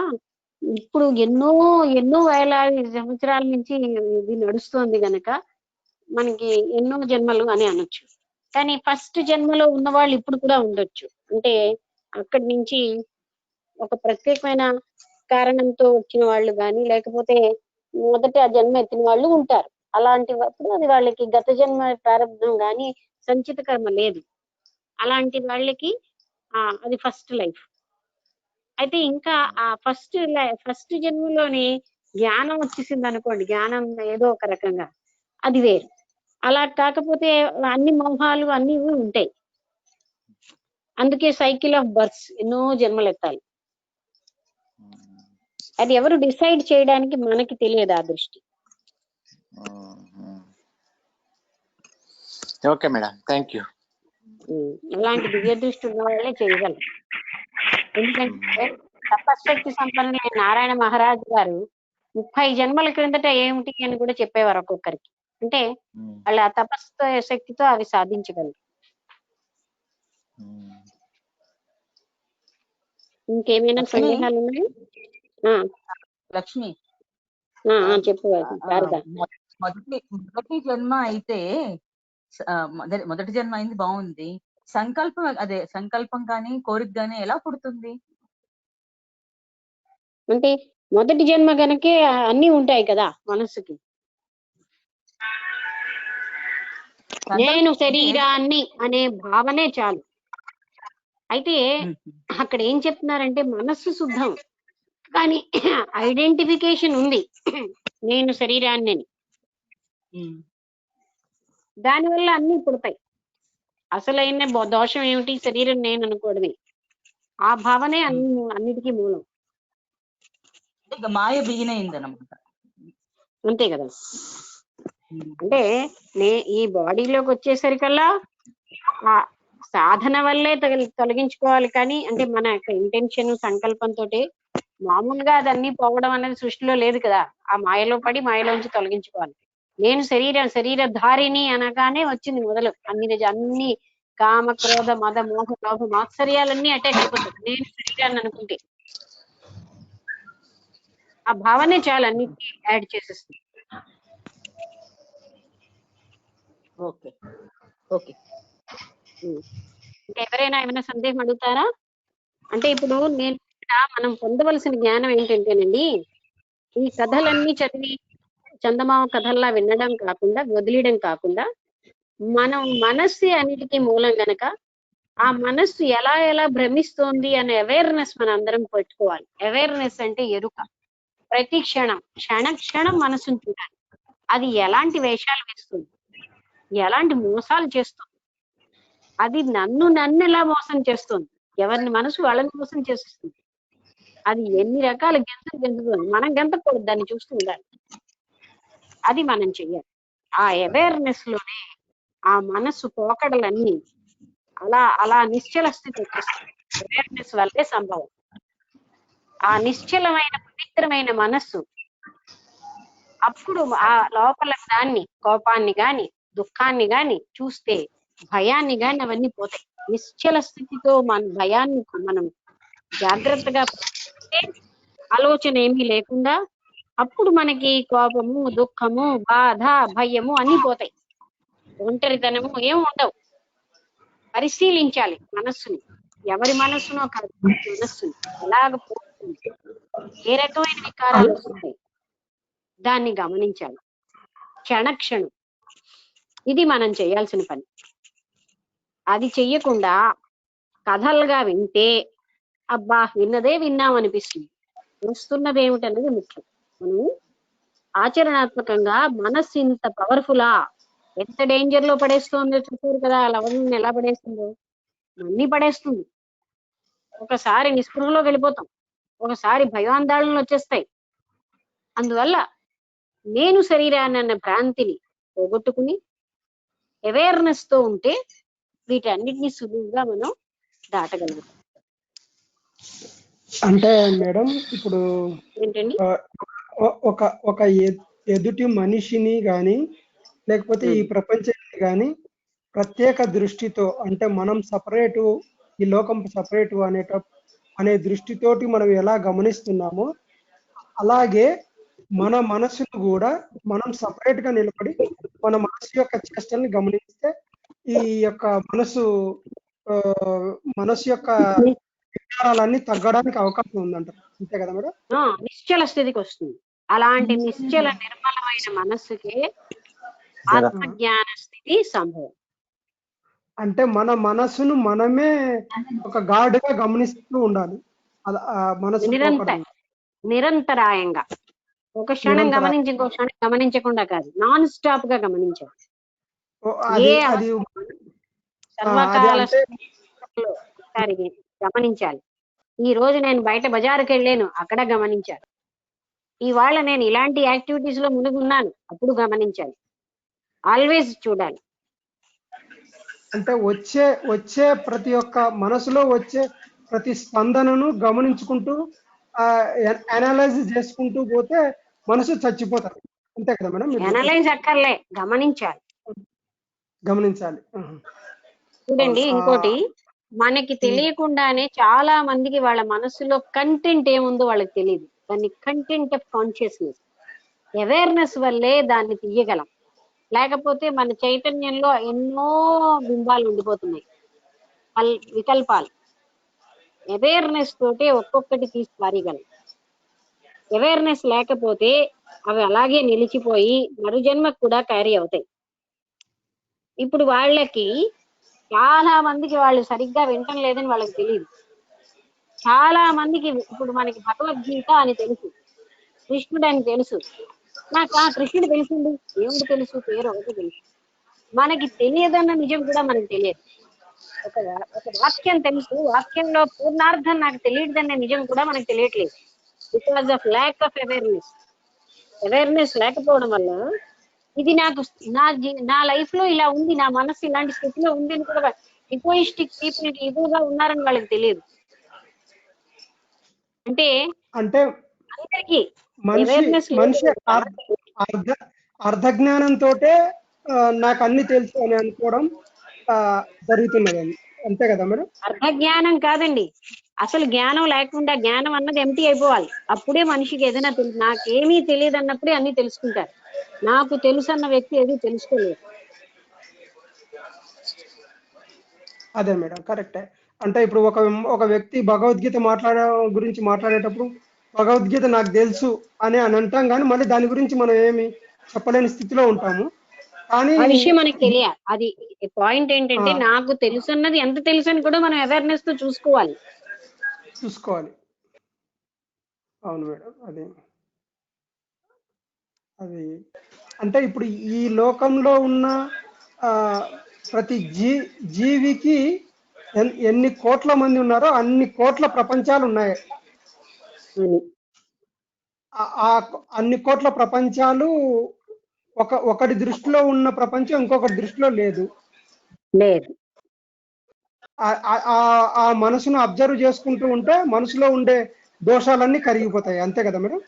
ఇప్పుడు ఎన్నో వేలాది సంవత్సరాల నుంచి ఇది నడుస్తోంది గనక మనకి ఎన్నో జన్మలు అని అనొచ్చు. కానీ ఫస్ట్ జన్మలో ఉన్న వాళ్ళు ఇప్పుడు కూడా ఉండొచ్చు. అంటే అక్కడి నుంచి ఒక ప్రత్యేకమైన కారణంతో వచ్చిన వాళ్ళు కానీ, లేకపోతే మొదట ఆ జన్మ ఎత్తిన వాళ్ళు ఉంటారు. అలాంటిప్పుడు అది వాళ్ళకి గత జన్మ ప్రారంభం కానీ సంచిత కర్మ లేదు. అలాంటి వాళ్ళకి అది ఫస్ట్ లైఫ్. అయితే ఇంకా ఆ ఫస్ట్ జన్మలోని జ్ఞానం వచ్చేసింది అనుకోండి, జ్ఞానం ఏదో ఒక రకంగా, అది వేరు. అలా కాకపోతే అన్ని మోహాలు అన్ని ఉంటాయి. అందుకే సైకిల్ ఆఫ్ బర్త్స్, ఎన్నో జన్మలు ఎత్తాలి. అది ఎవరు డిసైడ్ చేయడానికి మనకి తెలియదు ఆ దృష్టి. Okay madam, thank you. అలాంటి దివ్య దృష్టి ఉన్న వాళ్ళే చేయగలరు. ఎందుకంటే తపశక్తి సంపన్నులైన నారాయణ మహారాజు గారు 30 జన్మల క్రిందట ఏమిటి అని కూడా చెప్పేవారు ఒక్కొక్కరికి. అంటే వాళ్ళ తపస్సు శక్తితో అవి సాధించగలరు. ఇంకేమైనా సందేహాలు ఉన్నాయి? లక్ష్మి, చెప్పు. మొదటి జన్మ అయితే మొదటి జన్మ అయింది, బాగుంది. సంకల్పం కానీ కోరిక కానీ ఎలా పుడుతుంది? అంటే మొదటి జన్మ గనకే అన్ని ఉంటాయి కదా మనస్సుకి. నేను శరీరాన్ని అనే భావనే చాలు. అయితే అక్కడ ఏం చెప్తున్నారంటే మనస్సు శుద్ధం, కానీ ఐడెంటిఫికేషన్ ఉంది, నేను శరీరాన్ని. దానివల్ల అన్ని పుడతాయి. అసలైన దోషం ఏమిటి? శరీరం నేను అనుకోవడమే. ఆ భావనే అన్నిటికీ మూలం. మాయ బిగినైంది అన్నమాట. అంతే కదా. అంటే ఈ బాడీలోకి వచ్చేసరికల్లా సాధన వల్లే తొలగించుకోవాలి కానీ అంటే మన యొక్క ఇంటెన్షన్ సంకల్పంతో మామూలుగా అదన్నీ పోవడం అనేది సృష్టిలో లేదు కదా. ఆ మాయలో పడి మాయలోంచి తొలగించుకోవాలి. నేను శరీరధారిని అనగానే వచ్చింది మొదలు అన్ని కామ క్రోధ మద మోహ లోభ మాత్సర్యాలన్నీ అటాక్ అయిపోతాయి నేను శరీరాన్ని అనుకుంటే. ఆ భావనే చాలా అన్నిటికీ యాడ్ చేసేస్తుంది. ఓకే ఓకే ఇంకా ఎవరైనా ఏమైనా సందేహం అడుగుతారా? అంటే ఇప్పుడు నేను మనం పొందవలసిన జ్ఞానం ఏంటంటేనండి, ఈ కథలన్నీ చదివి చందమామ కథల్లా వినడం కాకుండా వదిలేయడం కాకుండా మనం మనస్సు అన్నిటికీ మూలం గనక ఆ మనస్సు ఎలా ఎలా భ్రమిస్తోంది అనే అవేర్నెస్ మనం అందరం పెట్టుకోవాలి. అవేర్నెస్ అంటే ఎరుక. ప్రతి క్షణం క్షణం మనసును చూడాలి. అది ఎలాంటి వేషాలు వేస్తుంది, ఎలాంటి మోసాలు చేస్తుంది, అది నన్ను ఎలా మోసం చేస్తుంది, ఎవరిని మనసు వాళ్ళని మోసం చేస్తుంది, అది ఎన్ని రకాల గెంతుతుంది, మనం గెంతకూడదు, దాన్ని చూస్తూ ఉండాలి. అది మనం చెయ్యాలి. ఆ అవేర్నెస్ లోనే ఆ మనస్సు పోకడలన్నీ అలా నిశ్చల స్థితి వచ్చేస్తుంది. అవేర్నెస్ వల్లే సంభవం. ఆ నిశ్చలమైన పవిత్రమైన మనస్సు అప్పుడు ఆ లోపల దాన్ని కోపాన్ని గాని దుఃఖాన్ని గాని చూస్తే భయాన్ని గాని అవన్నీ పోతాయి. నిశ్చల స్థితితో మన భయాన్ని మనం జాగ్రత్తగా ఆలోచన ఏమీ లేకుండా అప్పుడు మనకి కోపము దుఃఖము బాధ భయము అన్ని పోతాయి. ఒంటరితనము ఏం ఉండవు. పరిశీలించాలి మనస్సుని, ఎవరి మనస్సునో కాదు, మనస్సుని ఎలాగ పోతుంది, ఏ రకమైన వికారాలు వస్తున్నాయి దాన్ని గమనించాలి క్షణక్షణం. ఇది మనం చేయాల్సిన పని. అది చెయ్యకుండా కథలుగా వింటే అబ్బా విన్నదే విన్నామనిపిస్తుంది. వస్తున్నది ఏమిటన్నది ముఖ్యం. మనం ఆచరణాత్మకంగా మనస్సు ఇంత పవర్ఫులా, ఎంత డేంజర్ లో పడేస్తుందో చూసారు కదా, లవణ్ని ఎలా పడేస్తుందో అన్ని పడేస్తుంది. ఒకసారి నిస్పృహలోకి వెళ్ళిపోతాం, ఒకసారి భయాందోళనలు వచ్చేస్తాయి. అందువల్ల నేను శరీరాన్ని అన్న భ్రాంతిని పోగొట్టుకుని అవేర్నెస్ తో ఉంటే వీటన్నిటిని సులువుగా మనం దాటగలుగుతాం. అంటే మేడం ఇప్పుడు ఏంటండి ఒక ఎదుటి మనిషిని గాని లేకపోతే ఈ ప్రపంచాన్ని గాని ప్రత్యేక దృష్టితో, అంటే మనం సపరేటు ఈ లోకం సపరేటు అనే దృష్టితోటి మనం ఎలా గమనిస్తున్నామో అలాగే మన మనసును కూడా మనం సపరేట్ గా నిలబడి మన మనసు యొక్క చేష్టల్ని గమనిస్తే ఈ యొక్క మనసు యొక్క వికారాలన్నీ తగ్గడానికి అవకాశం ఉందంటారు. అంతే కదా మేడం? నిశ్చల స్థితికి వస్తుంది. అలాంటి నిశ్చల నిర్మలమైన మనస్సుకే ఆత్మజ్ఞాన స్థితి సంభవం. అంటే మన మనసును మనమే ఒక గాఢగా గమనిస్తూ ఉండాలి. మనసు నిరంతరాయంగా ఒక క్షణం గమనించి ఇంకో క్షణం గమనించకుండా కాదు, నాన్ స్టాప్ గా గమనించాలి. సర్వకాల గమనించాలి. ఈ రోజు నేను బయట బజారుకి వెళ్ళాను, అక్కడ గమనించాలి. ఇవాళ నేను ఇలాంటి యాక్టివిటీస్ లో మునిగున్నాను, అప్పుడు గమనించాలి. ఆల్వేస్ చూడాలి. అంటే వచ్చే ప్రతి ఒక్క మనసులో వచ్చే ప్రతి స్పందనను గమనించుకుంటూ అనలైజ్ చేసుకుంటూ పోతే మనసు చచ్చిపోతారు. అంతే కదా మేడం? అనలైజ్ అక్కర్లే, గమనించాలి. చూడండి, ఇంకోటి మనకి తెలియకుండానే చాలా మందికి వాళ్ళ మనసులో కంటెంట్ ఏముందో వాళ్ళకి తెలియదు. దాన్ని కంటెంట్ ఆఫ్ కాన్షియస్నెస్, అవేర్నెస్ వల్లే దాన్ని తీయగలం. లేకపోతే మన చైతన్యంలో ఎన్నో బింబాలు ఉండిపోతున్నాయి, వికల్పాలు. అవేర్నెస్ తోటే ఒక్కొక్కటి తీసి పారేయగలం. అవేర్నెస్ లేకపోతే అవి అలాగే నిలిచిపోయి మరుజన్మకు కూడా క్యారీ అవుతాయి. ఇప్పుడు వాళ్ళకి చాలా మందికి వాళ్ళు సరిగ్గా వినటం లేదని వాళ్ళకి తెలియదు. చాలా మందికి ఇప్పుడు మనకి భగవద్గీత అని తెలుసు, కృష్ణుడు అని తెలుసు. నాకు కృష్ణుడు తెలిసింది, ఏమిటి తెలుసు, పేరు ఒకటి తెలుసు. మనకి తెలియదన్న నిజం కూడా మనకు తెలియదు. ఒక వాక్యం తెలుసు, వాక్యంలో పూర్ణార్థం నాకు తెలియదన్న నిజం కూడా మనకు తెలియట్లేదు. Because of lack of awareness. Awareness లేకపోవడం వల్ల ఇది నాకు నా లైఫ్ లో ఇలా ఉంది, నా మనసు ఇలాంటి స్థితిలో ఉంది అని కూడా ఈగోయిస్టిక్ పీపుల్ ఈగోగా ఉన్నారని వాళ్ళకి తెలియదు. అంటే అంటే అందరికి మనిషి అవేర్నెస్ మనిషి లేదు. అర్ధ అర్ధ జ్ఞానంతో నాకు అన్ని తెలుసు అని అనుకోవడం జరుగుతున్నది, అంతే కదా మేడం? అర్ధ జ్ఞానం కాదండి, అసలు జ్ఞానం లేకుండా జ్ఞానం అన్నది ఎంటీ అయిపోవాలి. అప్పుడే మనిషికి ఏదైనా తెలుసు. నాకేమీ తెలియదు అన్నప్పుడే అన్ని తెలుసుకుంటారు. నాకు తెలుసు అన్న వ్యక్తి ఏది తెలుసుకోలేదు. అదే మేడం, కరెక్టే. అంటే ఇప్పుడు ఒక వ్యక్తి భగవద్గీత గురించి మాట్లాడేటప్పుడు భగవద్గీత నాకు తెలుసు అని అంటాం, కానీ మళ్ళీ దాని గురించి మనం ఏమి చెప్పలేని స్థితిలో ఉంటాము. కానీ ఆ విషయం మనకి తెలియాలి. అది పాయింట్ ఏంటంటే నాకు తెలుసు అన్నది ఎంత తెలుసు అని కూడా మనం అవేర్నెస్ తో చూసుకోవాలి. అవును మేడం. అది అంటే ఇప్పుడు ఈ లోకంలో ఉన్న ప్రతి జీవికి ఎన్ని కోట్ల మంది ఉన్నారో అన్ని కోట్ల ప్రపంచాలు ఉన్నాయి. అన్ని కోట్ల ప్రపంచాలు ఒకటి దృష్టిలో ఉన్న ప్రపంచం ఇంకొకటి దృష్టిలో లేదు. ఆ మనసును అబ్జర్వ్ చేసుకుంటూ ఉంటే మనసులో ఉండే దోషాలన్నీ కరిగిపోతాయి, అంతే కదా మేడం?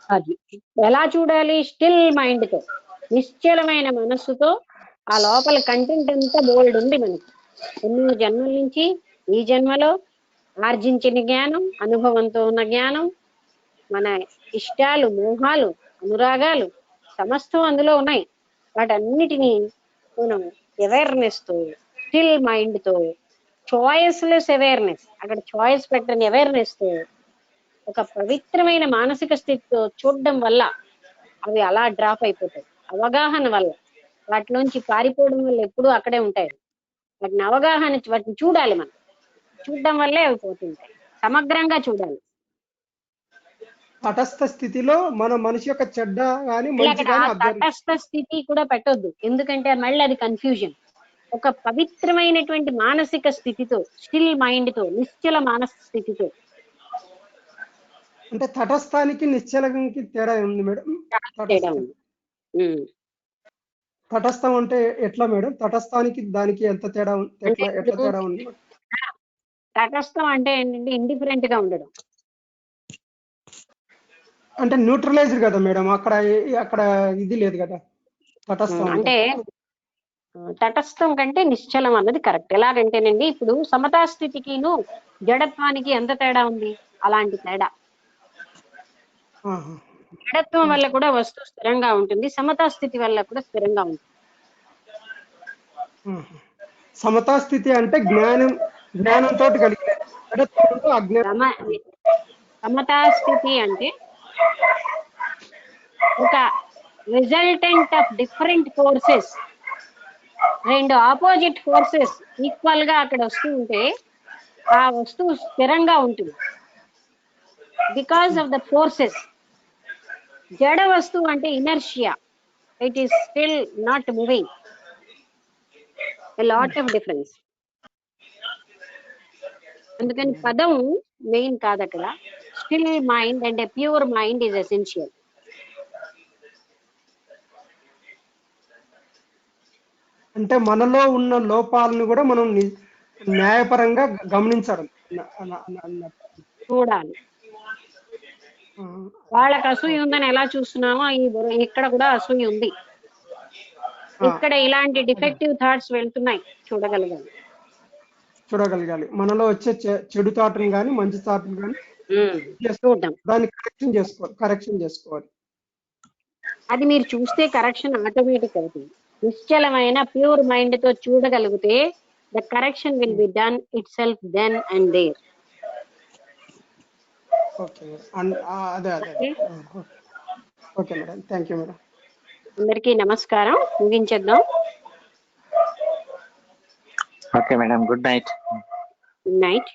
అది ఎలా చూడాలి? స్టిల్ మైండ్ తో, నిశ్చలమైన మనస్సుతో. ఆ లోపల కంటెంట్ అంతా బోల్డ్ ఉంది మనకి. ఎన్నో జన్మల నుంచి ఈ జన్మలో ఆర్జించిన జ్ఞానం, అనుభవంతో ఉన్న జ్ఞానం, మన ఇష్టాలు, మోహాలు, అనురాగాలు సమస్తం అందులో ఉన్నాయి. వాటన్నిటినీ మనం అవేర్నెస్ తో, స్టిల్ మైండ్ తో, చాయిస్లెస్ అవేర్నెస్, అక్కడ చాయిస్ పెట్టని అవేర్నెస్ తో, ఒక పవిత్రమైన మానసిక స్థితితో చూడడం వల్ల అవి అలా డ్రాప్ అయిపోతాయి. అవగాహన వల్ల, వాటిలోంచి పారిపోవడం వల్ల ఎప్పుడూ అక్కడే ఉంటాయి. వాటిని వాటిని చూడాలి. మనం చూడడం వల్లే అవి పోతుంటాయి. సమగ్రంగా చూడాలి. తటస్థ స్థితిలో మన మనిషి యొక్క చెడ్డ కానీ మంచి కానీ తటస్థ స్థితి కూడా పెట్టొద్దు, ఎందుకంటే మళ్ళీ అది కన్ఫ్యూజన్. ఒక పవిత్రమైనటువంటి మానసిక స్థితితో, స్టిల్ మైండ్ తో, నిశ్చల మానసిక స్థితితో. అంటే తటస్థానికి నిశ్చలానికి తేడా ఉంది మేడం? తటస్థం అంటే ఎట్లా మేడం? తటస్థానికి దానికి ఎంత తేడా ఎట్లా తేడా ఉంది? తటస్థం అంటే ఏంటంటే ఇండిఫరెంట్ గా ఉండడం. అంటే న్యూట్రలైజ్డ్ కదా మేడం, అక్కడ ఇది లేదు కదా తటస్థం అంటే. తటస్థం కంటే నిశ్చలం అన్నది కరెక్ట్. ఎలాగంటేనండి, ఇప్పుడు సమతా స్థితికిను జడత్వానికి ఎంత తేడా ఉంది? అలాంటి తేడా. జడత్వం వల్ల కూడా వస్తువు స్థిరంగా ఉంటుంది, సమతా స్థితి వల్ల కూడా స్థిరంగా ఉంటుంది. సమతా స్థితి అంటే జ్ఞానంతో కలిగిన, సమతా స్థితి అంటే ఒక రిజల్టెంట్ ఆఫ్ డిఫరెంట్ ఫోర్సెస్, రెండు ఆపోజిట్ ఫోర్సెస్ ఈక్వల్ గా అక్కడ వస్తూ ఉంటే ఆ వస్తువు స్థిరంగా ఉంటుంది బికాస్ ఆఫ్ ద ఫోర్సెస్. జడ వస్తువు అంటే inertia, it is still not moving. Lot of difference. అందుకని పదం మెయిన్ కాదు అక్కడ. Still mind and pure mind is essential. అంటే మనలో ఉన్న లోపాలను కూడా మనం న్యాయపరంగా గమనించడం, చూడాలి. వాళ్ళకి అసూయ ఉందని ఎలా చూస్తున్నామో ఇక్కడ కూడా అసూయ ఉంది, ఇక్కడ ఇలాంటి డిఫెక్టివ్ థాట్స్ వెళ్తున్నాయి, చూడగలగాలి. మనలో వచ్చే చెడు థాట్ని కానీ మంచి థాట్ని కానీ చూద్దాం, దాన్ని కరెక్షన్ చేసుకోవాలి. అది మీరు చూస్తే కరెక్షన్ ఆటోమేటిక్ అవుతుంది. నిశ్చలమైన ప్యూర్ మైండ్ తో చూడగలిగితే the correction will be done itself then and there. Okay madam, thank you madam. అందరికీ నమస్కారం, ముగించేద్దాం. Okay madam, good night. Good night.